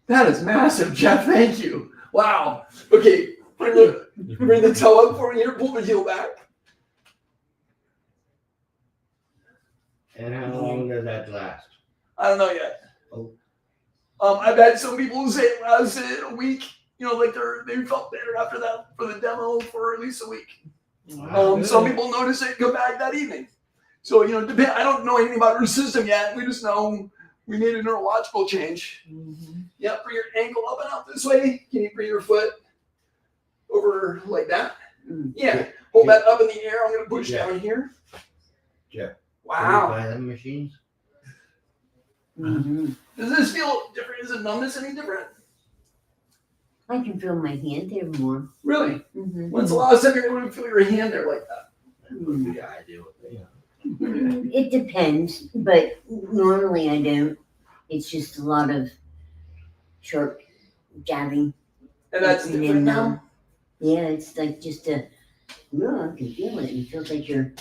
[SPEAKER 1] That is massive, Jeff. Thank you. Wow. Okay, bring the toe up for me here. Pull the heel back.
[SPEAKER 4] And how long does that last?
[SPEAKER 1] I don't know yet.
[SPEAKER 4] Oh.
[SPEAKER 1] I've had some people say it lasted a week. You know, like they felt better after that for the demo for at least a week. Some people notice it come back that evening. So, you know, I don't know anything about her system yet. We just know we made a neurological change.
[SPEAKER 2] Mm-hmm.
[SPEAKER 1] Yeah, bring your ankle up and out this way. Can you bring your foot over like that? Yeah, hold that up in the air. I'm going to push down here.
[SPEAKER 4] Jeff.
[SPEAKER 1] Wow.
[SPEAKER 4] Buy them machines?
[SPEAKER 9] Mm-hmm.
[SPEAKER 1] Does this feel different? Is the numbness any different?
[SPEAKER 9] I can feel my hand there more.
[SPEAKER 1] Really?
[SPEAKER 9] Mm-hmm.
[SPEAKER 1] When's the last time you're able to feel your hand there like that?
[SPEAKER 4] Yeah, I do. Yeah.
[SPEAKER 9] It depends, but normally I don't. It's just a lot of sharp jabbing.
[SPEAKER 1] And that's
[SPEAKER 9] And
[SPEAKER 1] different now?
[SPEAKER 9] Yeah, it's like just a, no, I can feel it. It feels like you're,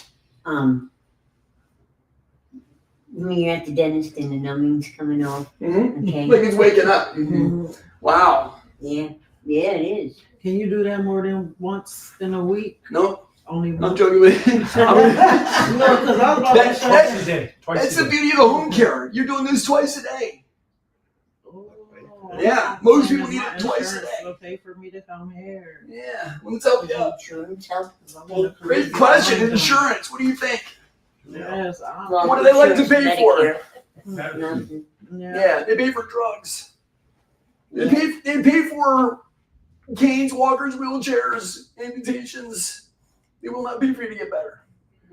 [SPEAKER 9] when you're at the dentist and the numbing's coming off.
[SPEAKER 1] Mm-hmm.
[SPEAKER 9] Okay.
[SPEAKER 1] Like it's waking up.
[SPEAKER 9] Mm-hmm.
[SPEAKER 1] Wow.
[SPEAKER 9] Yeah, yeah, it is.
[SPEAKER 2] Can you do that more than once in a week?
[SPEAKER 1] No,
[SPEAKER 2] Only
[SPEAKER 1] I'm
[SPEAKER 2] once?
[SPEAKER 1] joking with you.
[SPEAKER 2] No, because I was about to
[SPEAKER 1] That-
[SPEAKER 2] say.
[SPEAKER 7] Twice a day.
[SPEAKER 1] That's the beauty of the home care. You're doing this twice a day.
[SPEAKER 2] Oh,
[SPEAKER 1] Yeah, most people
[SPEAKER 2] and
[SPEAKER 1] need
[SPEAKER 2] my
[SPEAKER 1] it twice a
[SPEAKER 2] insurance
[SPEAKER 1] day.
[SPEAKER 2] will pay for me to come here.
[SPEAKER 1] Yeah. What's up? Yeah.
[SPEAKER 9] Insurance help.
[SPEAKER 2] 'Cause I wanna come
[SPEAKER 1] Great
[SPEAKER 2] here
[SPEAKER 1] question.
[SPEAKER 2] all the time.
[SPEAKER 1] Insurance. What do you think?
[SPEAKER 2] Yes,
[SPEAKER 9] Well,
[SPEAKER 1] What do they like to
[SPEAKER 9] insurance,
[SPEAKER 1] pay for?
[SPEAKER 9] Medicare, nothing.
[SPEAKER 1] Yeah, they pay for drugs. They pay for canes, walkers, wheelchairs, amputations. They will not pay for you to get better.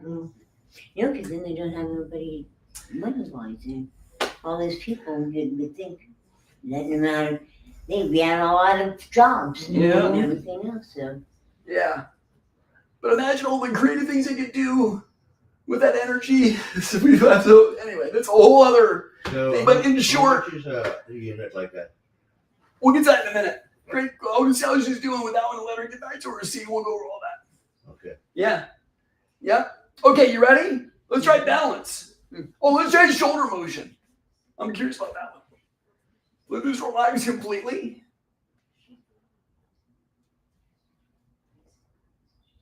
[SPEAKER 9] Mm. You know, because then they don't have nobody money-wise. And all those people would think letting them out, they'd be out a lot of jobs
[SPEAKER 1] Yeah.
[SPEAKER 9] and everything else. So
[SPEAKER 1] Yeah. But imagine all the creative things they could do with that energy. So we have to, anyway, that's a whole other thing. But in short,
[SPEAKER 4] how much is a unit like that?
[SPEAKER 1] we'll get to that in a minute. Great. I'll just see how she's doing with that one and let her get back to her. See, we'll go over all that.
[SPEAKER 4] Okay.
[SPEAKER 1] Yeah. Yeah. Okay, you ready? Let's try balance. Oh, let's try shoulder motion. I'm curious about that one. Let this relax completely.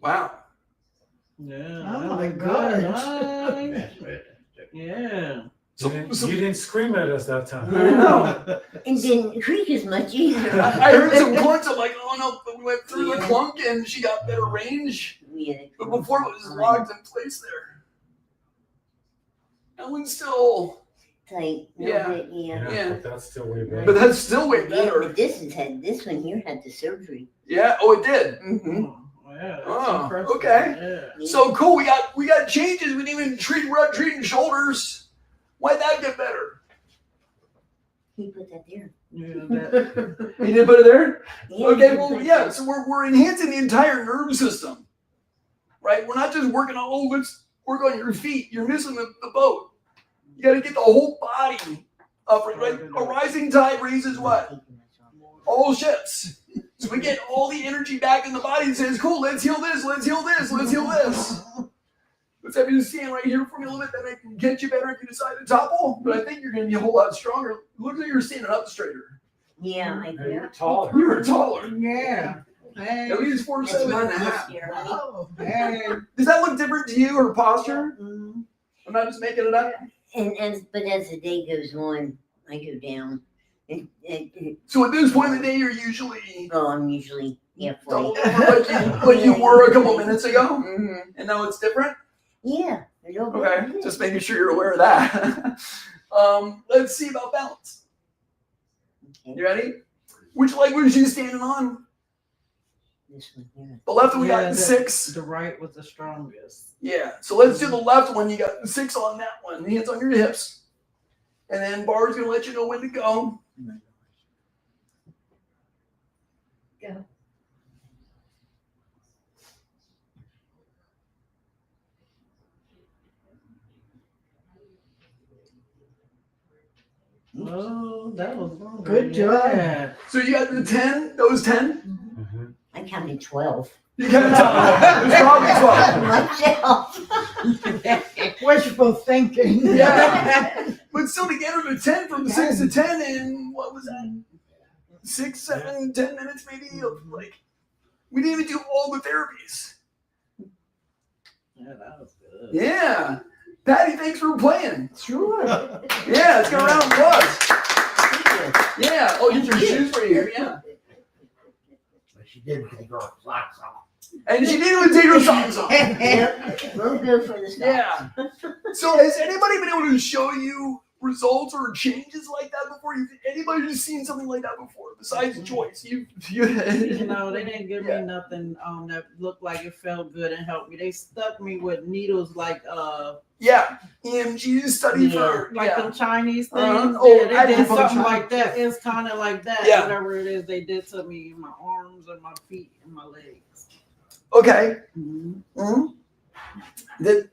[SPEAKER 1] Wow.
[SPEAKER 2] Yeah.
[SPEAKER 8] Oh
[SPEAKER 2] that
[SPEAKER 8] my
[SPEAKER 2] was
[SPEAKER 8] gosh.
[SPEAKER 2] good.
[SPEAKER 4] That's fantastic.
[SPEAKER 2] Yeah.
[SPEAKER 1] So,
[SPEAKER 7] You didn't scream at us that time.
[SPEAKER 1] I know.
[SPEAKER 9] And didn't creak as much either.
[SPEAKER 1] I heard some clunks. I'm like, oh no, but we went through the
[SPEAKER 9] Yeah.
[SPEAKER 1] clunk and she got better range.
[SPEAKER 9] Yeah,
[SPEAKER 1] But before it was locked in place there. That one's still,
[SPEAKER 9] tight.
[SPEAKER 1] Yeah.
[SPEAKER 9] Yeah.
[SPEAKER 1] Yeah.
[SPEAKER 7] But that's still way better.
[SPEAKER 1] but that's still way
[SPEAKER 9] Yeah,
[SPEAKER 1] better.
[SPEAKER 9] but this one here had the surgery.
[SPEAKER 1] Yeah. Oh, it did.
[SPEAKER 9] Mm-hmm.
[SPEAKER 2] Oh, yeah. That's
[SPEAKER 1] Oh,
[SPEAKER 2] impressive.
[SPEAKER 1] okay.
[SPEAKER 2] Yeah.
[SPEAKER 1] So cool. We got changes. We didn't even treating shoulders. Why'd that get better?
[SPEAKER 9] He put that there.
[SPEAKER 2] Yeah, that,
[SPEAKER 1] You did put it there?
[SPEAKER 9] Yeah,
[SPEAKER 1] Okay,
[SPEAKER 9] he
[SPEAKER 1] well,
[SPEAKER 9] put
[SPEAKER 1] yeah,
[SPEAKER 9] that
[SPEAKER 1] so we're enhancing the entire nerve system, right? We're not just working on, oh, let's work on your feet. You're missing the boat. You got to get the whole body up, right? A rising tide raises what? All ships. So we get all the energy back in the body and says, cool, let's heal this, let's heal this, let's heal this. Let's have you stand right here for me a little bit. That may get you better if you decide to topple, but I think you're going to be a whole lot stronger. Look like you're standing up straighter.
[SPEAKER 9] Yeah, I
[SPEAKER 7] Hey,
[SPEAKER 9] do.
[SPEAKER 7] you're taller.
[SPEAKER 1] You were taller.
[SPEAKER 8] Yeah. Hey.
[SPEAKER 1] At least 4'7.5".
[SPEAKER 8] Oh, hey.
[SPEAKER 1] Does that look different to you, her posture?
[SPEAKER 9] Mhm.
[SPEAKER 1] I'm not just making it up.
[SPEAKER 9] But as the day goes on, I go down.
[SPEAKER 1] So at this point in the day, you're usually
[SPEAKER 9] I'm usually halfway.
[SPEAKER 1] doubled over like you were a couple minutes ago,
[SPEAKER 9] Mm-hmm.
[SPEAKER 1] and now it's different.
[SPEAKER 9] Yeah, a little bit.
[SPEAKER 1] Okay, just making sure you're aware of that. Let's see about balance.
[SPEAKER 9] Okay.
[SPEAKER 1] You ready? Which leg was you standing on?
[SPEAKER 9] This one here.
[SPEAKER 1] The left one, we
[SPEAKER 2] Yeah,
[SPEAKER 1] got
[SPEAKER 2] the-
[SPEAKER 1] 6.
[SPEAKER 2] the right was the strongest.
[SPEAKER 1] Yeah, so let's do the left one. You got 6 on that one. Hands on your hips. And then Barb's going to let you know when to go.
[SPEAKER 3] Go.
[SPEAKER 2] Oh, that was
[SPEAKER 8] Good job.
[SPEAKER 2] Yeah.
[SPEAKER 1] So you got the 10, those 10?
[SPEAKER 9] I counted 12.
[SPEAKER 1] You got to There's probably 12.
[SPEAKER 9] Myself.
[SPEAKER 8] Wishful thinking.
[SPEAKER 1] Yeah. But still together, the 10 from 6 to 10 in, what was that? 6, 7, 10 minutes maybe? Of like, we didn't even do all the therapies.
[SPEAKER 2] Yeah, that was good.
[SPEAKER 1] Yeah. Patty, thanks for playing.
[SPEAKER 8] Sure.
[SPEAKER 1] Yeah, let's go around of applause. Yeah. Oh, get your shoes right here. Yeah.
[SPEAKER 4] But she did take her socks off.
[SPEAKER 1] And she didn't even take her socks off.
[SPEAKER 9] Yep, we'll go for the stop.
[SPEAKER 1] Yeah. So has anybody been able to show you results or changes like that before? Anybody who's seen something like that before besides Joyce? You
[SPEAKER 2] No, they didn't give me nothing that looked like it felt good and helped me. They stuck me with needles like
[SPEAKER 1] yeah, EMG study for
[SPEAKER 2] them Chinese things.
[SPEAKER 1] Oh,
[SPEAKER 2] Yeah, they did
[SPEAKER 1] acupuncture.
[SPEAKER 2] something like that. It's kind of like that.
[SPEAKER 1] Yeah.
[SPEAKER 2] Whatever it is, they did to me in my arms and my feet and my legs.
[SPEAKER 1] Okay.
[SPEAKER 2] Mm-hmm.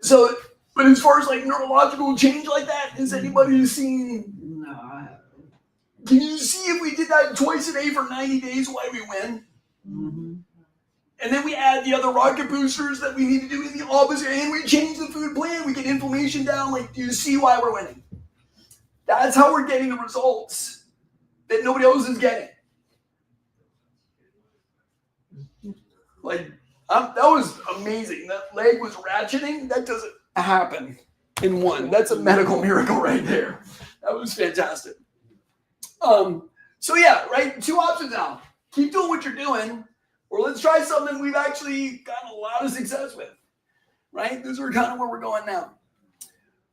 [SPEAKER 1] So, but as far as like neurological change like that, has anybody seen?
[SPEAKER 2] No, I haven't.
[SPEAKER 1] Can you see if we did that twice a day for 90 days, why we win?
[SPEAKER 2] Mm-hmm.
[SPEAKER 1] And then we add the other rocket boosters that we need to do in the opposite, and we change the food plan. We get inflammation down. Like, do you see why we're winning? That's how we're getting the results that nobody else is getting. Like, that was amazing. That leg was ratcheting. That doesn't happen in one. That's a medical miracle right there. That was fantastic. So yeah, right? 2 options now. Keep doing what you're doing, or let's try something we've actually gotten a lot of success with, right? Those are kind of where we're going now.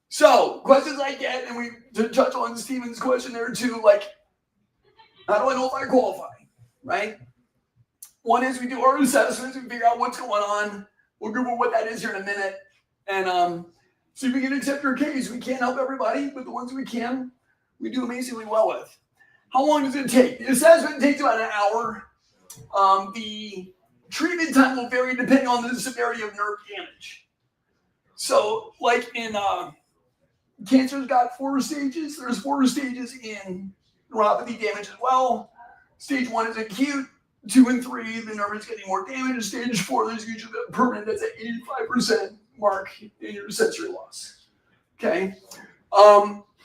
[SPEAKER 1] So questions I get, and we to touch on Steven's question there too, like, how do I know if I qualify, right? One is we do our assessments and figure out what's going on. We'll Google what that is here in a minute, and see if we can accept your case. We can't help everybody, but the ones we can, we do amazingly well with. How long does it take? The assessment takes about an hour. The treatment time will vary depending on the severity of nerve damage. So, like in cancer's got 4 stages. There's 4 stages in neuropathy damage as well. Stage 1 is acute. 2 and 3, the nerve is getting more damage. Stage 4, there's usually a permanent. That's at 85% mark in your sensory loss. Okay.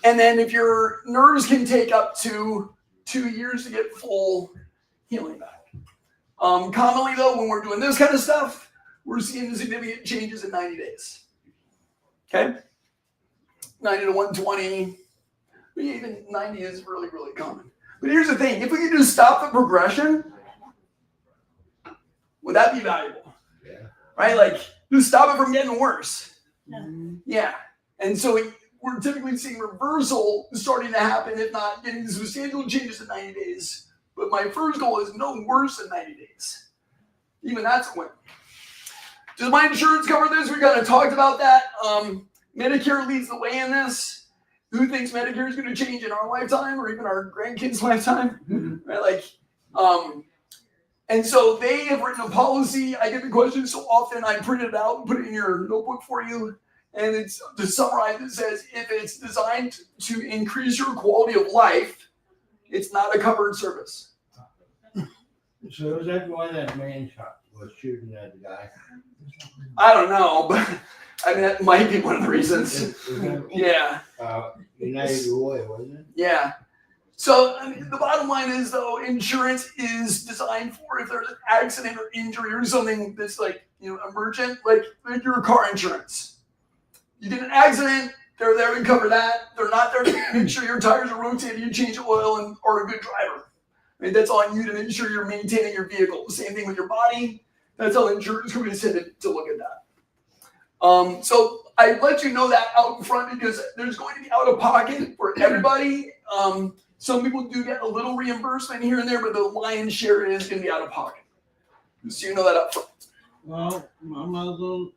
[SPEAKER 1] And then if your nerves can take up to 2 years to get full healing back. Commonly though, when we're doing this kind of stuff, we're seeing significant changes in 90 days. Okay? 90 to 120, even 90 is really, really common. But here's the thing, if we could just stop the progression, would that be valuable?
[SPEAKER 4] Yeah.
[SPEAKER 1] Right? Like, just stop it from getting worse.
[SPEAKER 2] Mhm.
[SPEAKER 1] Yeah. And so we're typically seeing reversal starting to happen, if not getting substantial changes in 90 days. But my first goal is no worse than 90 days. Even that's a win. Does my insurance cover this? We kind of talked about that. Medicare leads the way in this. Who thinks Medicare is going to change in our lifetime or even our grandkids' lifetime? Right? Like, and so they have written a policy. I get the question so often, I print it out and put it in your notebook for you. And it's to summarize, it says if it's designed to increase your quality of life, it's not a covered service.
[SPEAKER 4] So is that why that man was shooting that guy?
[SPEAKER 1] I don't know, but I mean, that might be one of the reasons.
[SPEAKER 4] Is that,
[SPEAKER 1] Yeah.
[SPEAKER 4] United Way, wasn't it?
[SPEAKER 1] Yeah. So I mean, the bottom line is, though, insurance is designed for if there's an accident or injury or something that's like, emergent, like your car insurance. You get an accident, they're there to cover that. They're not there to make sure your tires are rotated, you change oil, and are a good driver. I mean, that's on you to make sure you're maintaining your vehicle. The same thing with your body. That's how insurance companies tend to look at that. So I let you know that out in front because there's going to be out of pocket for everybody. Some people do get a little reimbursement here and there, but the lion's share is going to be out of pocket. So you know that up front.
[SPEAKER 2] Well, I might as well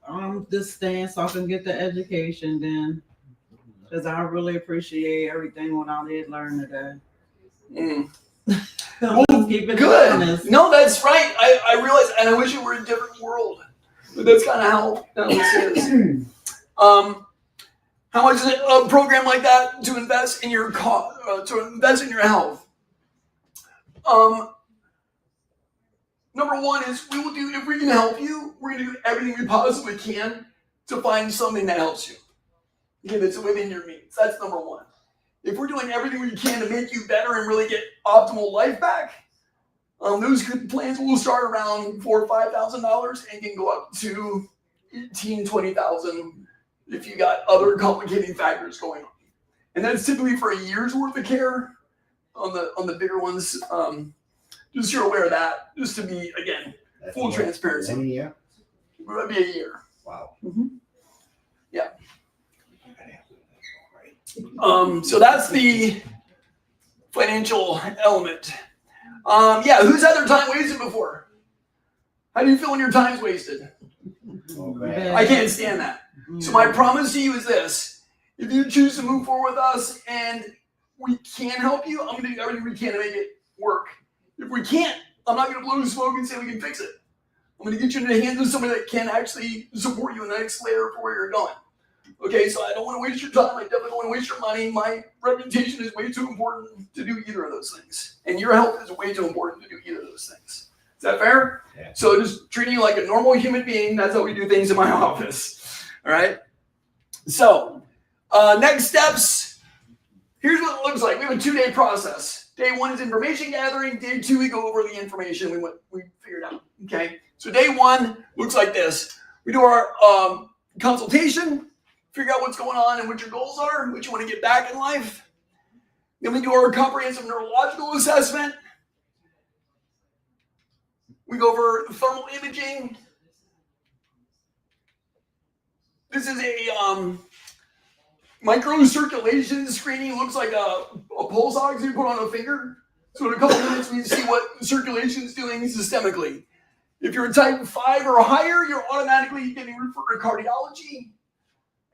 [SPEAKER 2] just staying so I can get the education then. Because I really appreciate everything what I did learn today.
[SPEAKER 1] Well,
[SPEAKER 2] keep it
[SPEAKER 1] good.
[SPEAKER 2] honest.
[SPEAKER 1] No, that's right. I realize, and I wish it were a different world. But that's kind of how this is. How much is a program like that to invest in your health? Number one is we will do, if we can help you, we're going to do everything we possibly can to find something that helps you. Again, that's within your means. That's number one. If we're doing everything we can to make you better and really get optimal life back, those plans will start around $4,000 or $5,000 and can go up to $18,000, $20,000 if you got other complicating factors going on. And that's typically for a year's worth of care on the bigger ones. Just so you're aware of that, just to be, again, full transparency.
[SPEAKER 4] 1 year?
[SPEAKER 1] It would be a year.
[SPEAKER 4] Wow.
[SPEAKER 1] Yeah. So that's the financial element. Who's had their time wasted before? How do you feel when your time's wasted?
[SPEAKER 4] Okay.
[SPEAKER 1] I can't stand that. So my promise to you is this. If you choose to move forward with us and we can help you, I'm going to do everything we can to make it work. If we can't, I'm not going to blow the smoke and say we can fix it. I'm going to get you in the hands of somebody that can actually support you in the next layer for where you're going. Okay, so I don't want to waste your time. I definitely don't want to waste your money. My reputation is way too important to do either of those things. And your health is way too important to do either of those things. Is that fair?
[SPEAKER 4] Yeah.
[SPEAKER 1] So just treating you like a normal human being, that's how we do things in my office. All right? So, next steps. Here's what it looks like. We have a 2-day process. Day 1 is information gathering. Day 2, we go over the information we figured out. Okay? So day 1 looks like this. We do our consultation, figure out what's going on and what your goals are, what you want to get back in life. Then we do our comprehensive neurological assessment. We go over thermal imaging. This is a microcirculation screening. Looks like a pulse ox you put on a finger. So in a couple minutes, we see what circulation is doing systemically. If you're a type 5 or higher, you're automatically getting referred to cardiology.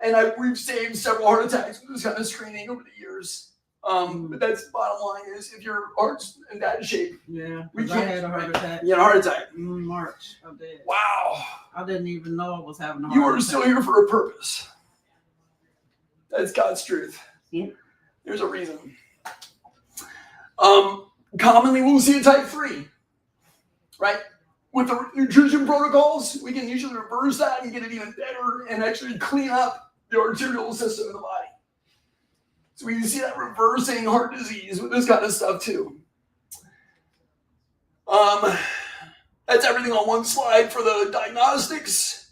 [SPEAKER 1] And we've saved several heart attacks with this kind of screening over the years. But that's the bottom line is if your heart's in bad shape.
[SPEAKER 2] Yeah,
[SPEAKER 1] We
[SPEAKER 2] 'cause I had a heart attack
[SPEAKER 1] You had a heart attack.
[SPEAKER 2] in March. I did.
[SPEAKER 1] Wow.
[SPEAKER 2] I didn't even know I was having a heart
[SPEAKER 1] You
[SPEAKER 2] attack.
[SPEAKER 1] are still here for a purpose. That's God's truth.
[SPEAKER 9] Yeah.
[SPEAKER 1] There's a reason. Commonly we'll see a type 3, right? With the nutrition protocols, we can usually reverse that and get it even better and actually clean up the arterial system in the body. So we can see that reversing heart disease with this kind of stuff too. That's That's everything on one slide for the diagnostics.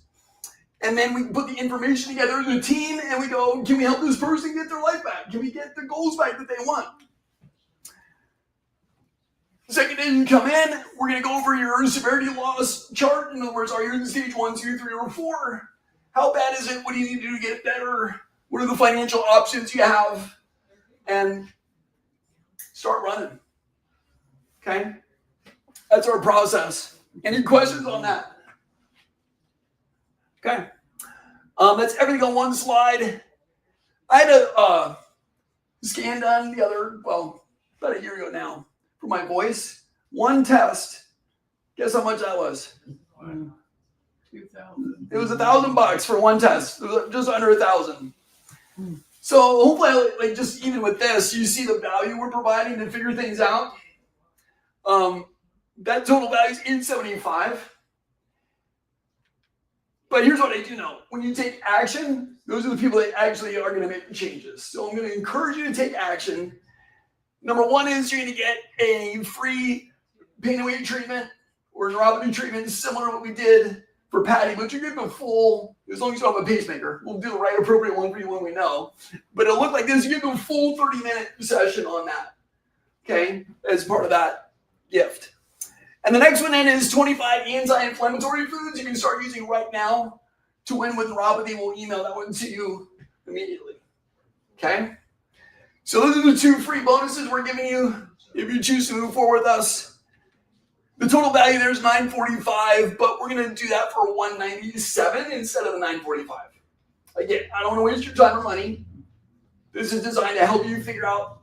[SPEAKER 1] And then we put the information together as a team and we go, can we help this person get their life back? Can we get the goals back that they want? Second day you come in, we're going to go over your severity loss chart. In other words, are you in stage 1, 2, 3, or 4? How bad is it? What do you need to do to get it better? What are the financial options you have? And start running. Okay? That's our process. Any questions on that? Okay. That's everything on one slide. I had a scan done about a year ago now for my voice. One test. Guess how much that was?
[SPEAKER 2] 2,000.
[SPEAKER 1] It was $1,000 for one test. It was just under 1,000. So hopefully, like just even with this, you see the value we're providing to figure things out. That total value is $875. But here's what I do know. When you take action, those are the people that actually are going to make changes. So I'm going to encourage you to take action. Number one is you're going to get a free pain and weight treatment or neuropathy treatment similar to what we did for Patty, but you're getting the full, as long as you don't have a pacemaker. We'll do the right appropriate one for you when we know. But it'll look like this. You get the full 30-minute session on that, okay, as part of that gift. And the next one then is 25 anti-inflammatory foods you can start using right now to win with neuropathy. We'll email that one to you immediately. Okay? So those are the 2 free bonuses we're giving you if you choose to move forward with us. The total value there is $945, but we're going to do that for $197 instead of the $945. Again, I don't want to waste your time or money. This is designed to help you figure out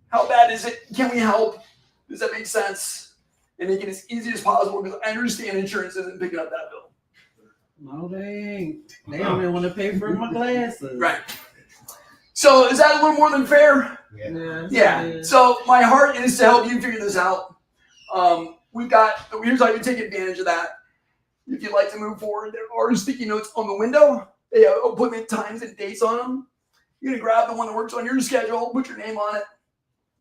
[SPEAKER 1] how bad is it, can we help, does that make sense? And make it as easy as possible because I understand insurance isn't picking up that bill.
[SPEAKER 2] No, they ain't. They don't even want to pay for my glasses.
[SPEAKER 1] Right. So is that a little more than fair? Yeah. So my heart is to help you figure this out. Here's how you take advantage of that. If you'd like to move forward, there are sticky notes on the window. They have appointment times and dates on them. You're going to grab the one that works on your schedule, put your name on it.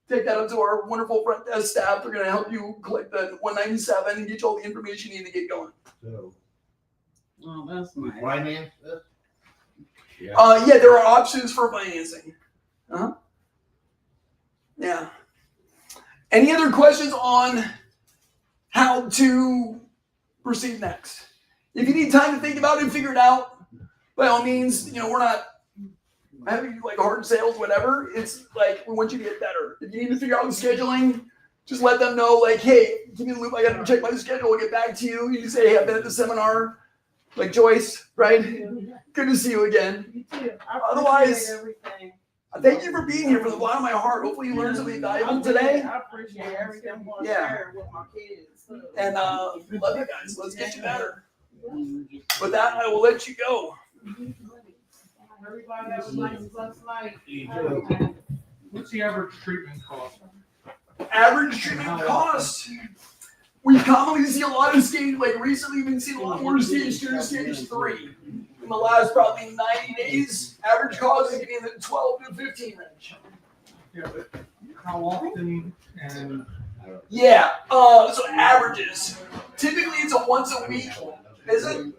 [SPEAKER 1] Take that up to our wonderful front desk staff. They're going to help you collect the $197 and get you all the information you need to get going.
[SPEAKER 4] So,
[SPEAKER 2] Oh, that's nice.
[SPEAKER 4] finance this?
[SPEAKER 1] Yeah, there are options for financing. Yeah. Any other questions on how to proceed next? If you need time to think about it and figure it out, by all means, we're not having like hard sales, whatever. It's like we want you to get better. If you need to figure out the scheduling, just let them know, like, hey, give me the loop. I got to check my schedule. I'll get back to you. You can say, hey, I've been at the seminar, like Joyce, right? Good to see you again.
[SPEAKER 2] You too. I
[SPEAKER 1] Otherwise,
[SPEAKER 2] appreciate everything.
[SPEAKER 1] Thank you for being here from the bottom of my heart. Hopefully you learned something valuable today.
[SPEAKER 2] I appreciate everything I'm going to
[SPEAKER 1] Yeah.
[SPEAKER 2] share with my kids.
[SPEAKER 1] And love you guys. Let's get you better. With that, I will let you go.
[SPEAKER 7] Everybody have a nice blessed night.
[SPEAKER 4] You too.
[SPEAKER 7] What's the average treatment cost?
[SPEAKER 1] Average treatment cost. We commonly see a lot of stage, like recently we've been seeing a lot more stage 2, stage 3. In the last probably 90 days, average cost is getting in the 12 to 15 range.
[SPEAKER 7] Yeah, but how often and
[SPEAKER 1] Yeah, so averages. Typically it's a once a week visit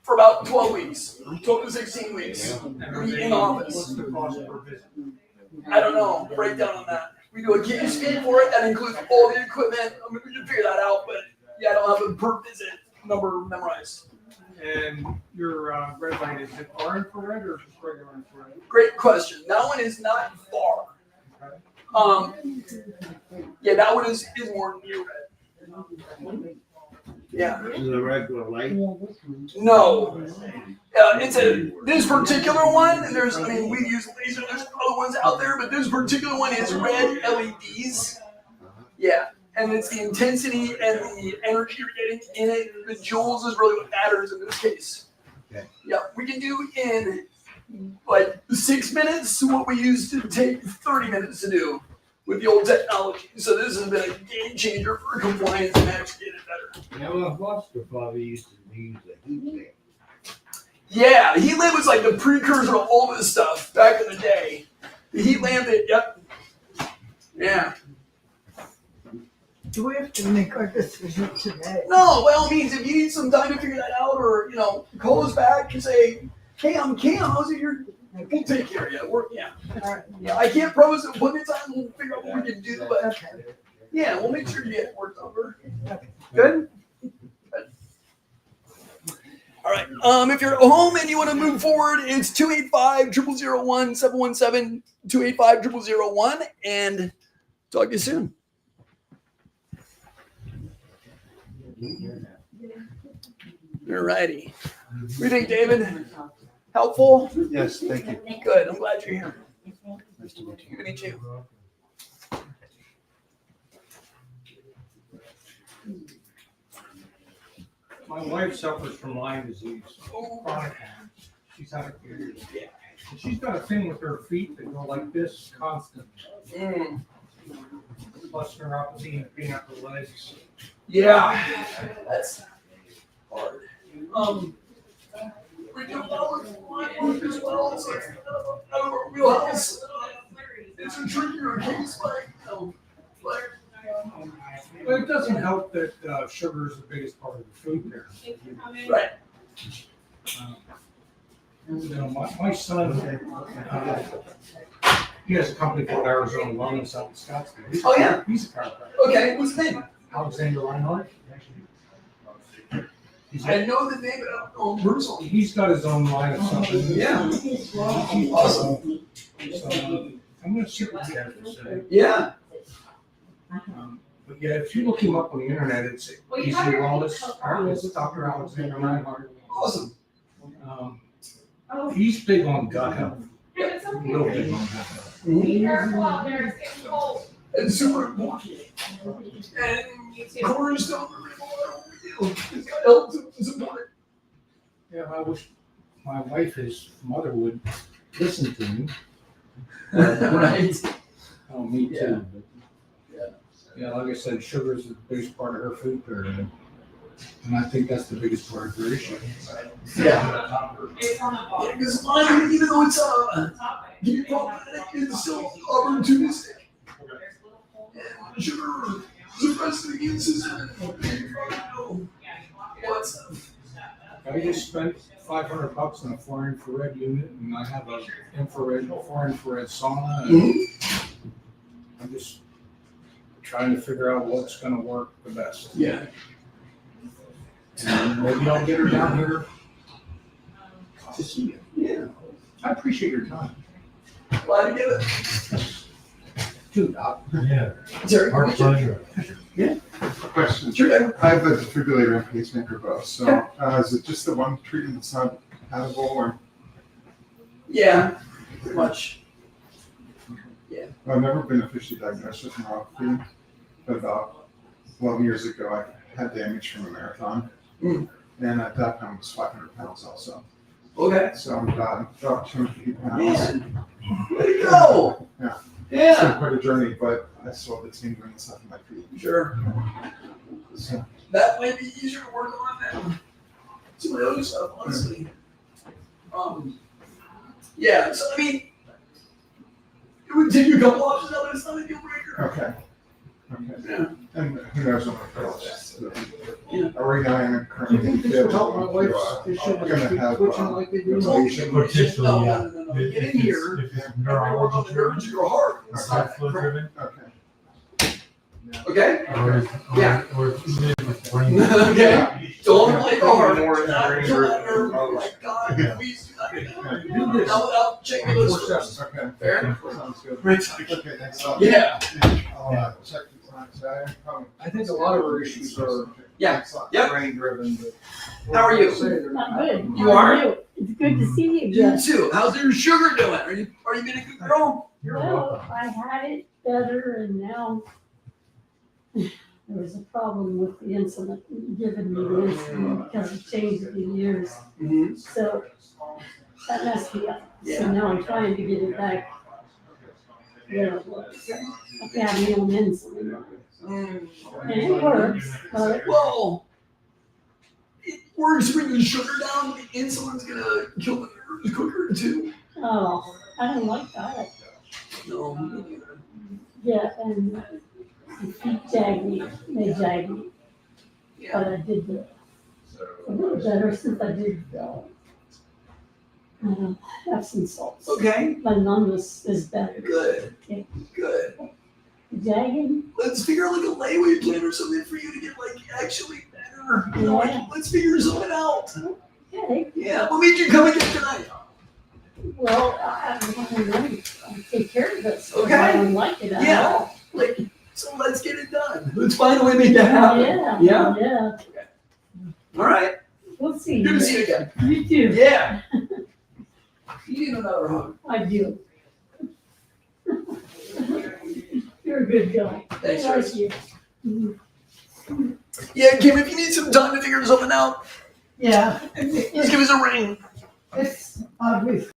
[SPEAKER 1] for about 12 weeks, 12 to 16 weeks.
[SPEAKER 7] are
[SPEAKER 1] Be
[SPEAKER 7] they,
[SPEAKER 1] in office.
[SPEAKER 7] what's the cost per visit?
[SPEAKER 1] I don't know, breakdown on that. We do a case fee for it, that includes all the equipment. I mean, we can figure that out, but yeah, I don't have a per visit number memorized.
[SPEAKER 7] And your red light, is it far infrared or just regular infrared?
[SPEAKER 1] Great question. That one is not far. Yeah, that one is more near red. Yeah.
[SPEAKER 4] This is a regular light.
[SPEAKER 1] No. It's this particular one, and we use laser, there's other ones out there, but this particular one is red LEDs. Yeah. And it's the intensity and the energy you're getting in it. The joules is really what matters in this case.
[SPEAKER 4] Okay.
[SPEAKER 1] Yeah, we can do in like 6 minutes what we used to take 30 minutes to do with the old technology. So this has been a game changer for compliance and actually getting better.
[SPEAKER 4] You know, Foster father used to use a heat lamp.
[SPEAKER 1] Yeah, heat lamp was like the precursor to all this stuff back in the day. The heat lamp, yep. Yeah.
[SPEAKER 8] Do we have to make our decision today?
[SPEAKER 1] No, by all means, if you need some time to figure that out, or call us back and say, "Hey, I'm Cam. How's it here?" We'll take care of you.
[SPEAKER 8] All right.
[SPEAKER 1] Yeah, I can't promise an appointment time. We'll figure out what we can do, but
[SPEAKER 8] Okay.
[SPEAKER 1] yeah, we'll make sure you get it worked over.
[SPEAKER 8] Okay.
[SPEAKER 1] Good. All right. If you're at home and you want to move forward, it's 285-0001 717 285-0001, and talk to you soon. All righty. What do you think, David? Helpful?
[SPEAKER 10] Yes, thank you.
[SPEAKER 1] Good. I'm glad you're here.
[SPEAKER 10] Nice to meet you.
[SPEAKER 1] Good to meet you.
[SPEAKER 7] My wife suffers from Lyme disease,
[SPEAKER 1] Oh,
[SPEAKER 7] chronic. She's had it for years. And she's got a thing with her feet that go like this constantly. Plus neuropathy and pain up her legs.
[SPEAKER 1] yeah. That's hard. We do a lot with Lyme as well. It's like out of our wheelhouse. It's a trickier case, like
[SPEAKER 7] But it doesn't help that sugar is the biggest part of the food there.
[SPEAKER 1] right.
[SPEAKER 7] My son, he has a company called Arizona Wellness out in Scottsdale.
[SPEAKER 1] Oh, yeah?
[SPEAKER 7] He's a chiropractor.
[SPEAKER 1] Okay, what's the name?
[SPEAKER 7] Alexander Reinhardt.
[SPEAKER 1] I know the name, but I don't know him personally.
[SPEAKER 7] He's got his own line of something.
[SPEAKER 1] Yeah. Awesome.
[SPEAKER 7] So, I'm gonna sit with you for a second.
[SPEAKER 1] Yeah.
[SPEAKER 7] But yeah, if you look him up on the internet, it's Easy Wellness. It's Dr. Alexander Reinhardt.
[SPEAKER 1] Awesome.
[SPEAKER 7] He's big on gut health. Real big on gut health.
[SPEAKER 1] And super important. And cornerstone of what we do. It's got help to support it.
[SPEAKER 7] Yeah, I wish my wife, his mother, would listen to me.
[SPEAKER 1] Right.
[SPEAKER 7] Oh, me
[SPEAKER 1] Yeah.
[SPEAKER 7] too. but-
[SPEAKER 1] Yeah.
[SPEAKER 7] Yeah, like I said, sugar is the biggest part of her food pyramid. And I think that's the biggest part of her issue.
[SPEAKER 1] Yeah. Because mine, even though it's problematic, it's still opportunistic. And sugar suppresses the immune system. What's
[SPEAKER 7] I just spent $500 on a 4-infrared unit, and I have a 4-infrared sauna. And I'm just trying to figure out what's going to work the best.
[SPEAKER 1] Yeah.
[SPEAKER 7] And maybe I'll get her down here to see you.
[SPEAKER 1] Yeah.
[SPEAKER 7] I appreciate your time.
[SPEAKER 1] Glad to give it.
[SPEAKER 7] Too, Doc.
[SPEAKER 10] Yeah.
[SPEAKER 1] Terry,
[SPEAKER 10] Our pleasure.
[SPEAKER 11] Question.
[SPEAKER 1] Sure.
[SPEAKER 11] I have a defibrillator and pacemaker both, so is it just the one treatment that's not compatible, or
[SPEAKER 1] Yeah. Pretty much.
[SPEAKER 11] I've never been officially diagnosed with neuropathy, but about 12 years ago I had damage from a marathon, and at that time I was 500 pounds also.
[SPEAKER 1] Okay.
[SPEAKER 11] So I'm about 250 pounds.
[SPEAKER 1] Man. Way to go.
[SPEAKER 11] Yeah.
[SPEAKER 1] Yeah.
[SPEAKER 11] It's been quite a journey, but I still have the tingling and stuff in my feet.
[SPEAKER 1] Sure.
[SPEAKER 11] So,
[SPEAKER 1] That might be easier to work on than some of the other stuff, honestly. Yeah, so I mean, it would take you a couple options out, but it's not a deal breaker.
[SPEAKER 11] okay. Okay.
[SPEAKER 1] Yeah.
[SPEAKER 11] And who knows what my goals.
[SPEAKER 1] Yeah.
[SPEAKER 11] Right now I'm
[SPEAKER 7] Do you
[SPEAKER 11] currently
[SPEAKER 7] think this will help my wife's issue
[SPEAKER 11] I'm
[SPEAKER 7] with
[SPEAKER 11] gonna
[SPEAKER 7] feet
[SPEAKER 11] have
[SPEAKER 7] twitching like they do?
[SPEAKER 10] Potentially,
[SPEAKER 1] No,
[SPEAKER 10] yeah.
[SPEAKER 1] no, no, no. Get in here.
[SPEAKER 10] If it's
[SPEAKER 1] And work on the nerves of your heart. and stuff.
[SPEAKER 10] flow driven,
[SPEAKER 11] Okay.
[SPEAKER 1] Okay? Yeah.
[SPEAKER 10] or even if it's brain.
[SPEAKER 1] Okay. Don't play the heart.
[SPEAKER 7] More
[SPEAKER 1] Not
[SPEAKER 7] than
[SPEAKER 1] kill that
[SPEAKER 7] brain
[SPEAKER 1] nerve. Oh my God, please do not do that. I'll check your list first.
[SPEAKER 11] Okay.
[SPEAKER 1] Fair?
[SPEAKER 11] Sounds good.
[SPEAKER 1] Great.
[SPEAKER 11] Okay, thanks a lot.
[SPEAKER 1] Yeah.
[SPEAKER 11] I'll check the time. So I probably-
[SPEAKER 7] I think a lot of her issues are
[SPEAKER 1] Yeah.
[SPEAKER 11] Thanks a lot.
[SPEAKER 1] Yep.
[SPEAKER 7] brain driven, but.
[SPEAKER 1] How are you?
[SPEAKER 3] I'm good.
[SPEAKER 1] You are?
[SPEAKER 3] It's good to see you
[SPEAKER 1] You
[SPEAKER 3] again.
[SPEAKER 1] too. How's your sugar doing? Are you being a good girl?
[SPEAKER 10] You're
[SPEAKER 3] Well,
[SPEAKER 10] welcome.
[SPEAKER 3] I had it better and now there was a problem with the insulin, giving me the insulin because it changed the years.
[SPEAKER 1] Mm-hmm.
[SPEAKER 3] So that messed me up.
[SPEAKER 1] Yeah.
[SPEAKER 3] So now I'm trying to get it back where it was. I got me on insulin. And it works, but
[SPEAKER 1] Well, it works bringing the sugar down. The insulin's gonna kill the nerves quicker too.
[SPEAKER 3] oh, I don't like that.
[SPEAKER 1] No, me neither.
[SPEAKER 3] Yeah, and feet jagged, they jagged. But I did a little better since I did Epsom salts.
[SPEAKER 1] Okay,
[SPEAKER 3] My numbness is better.
[SPEAKER 1] good,
[SPEAKER 3] Okay.
[SPEAKER 1] good.
[SPEAKER 3] Jagging,
[SPEAKER 1] Let's figure out like a layaway plan or something for you to get like actually better. You know, like, let's figure something out.
[SPEAKER 3] okay.
[SPEAKER 1] Yeah, what made you come again tonight?
[SPEAKER 3] Well, I don't know. I'll take care of it. So
[SPEAKER 1] Okay.
[SPEAKER 3] I don't like it at
[SPEAKER 1] Yeah.
[SPEAKER 3] all.
[SPEAKER 1] Like, so let's get it done. Let's find a way to make that happen.
[SPEAKER 3] Yeah.
[SPEAKER 1] Yeah?
[SPEAKER 3] Yeah.
[SPEAKER 1] All right.
[SPEAKER 3] We'll see.
[SPEAKER 1] Good to see you again.
[SPEAKER 3] You too.
[SPEAKER 1] Yeah. You need another hug.
[SPEAKER 3] I do. You're a good guy.
[SPEAKER 1] Thanks,
[SPEAKER 3] I like
[SPEAKER 1] Chris.
[SPEAKER 3] you. Mhm.
[SPEAKER 1] Yeah, Kim, if you need some time to figure something out,
[SPEAKER 8] Yeah,
[SPEAKER 1] just give us a ring.
[SPEAKER 8] it's obvious.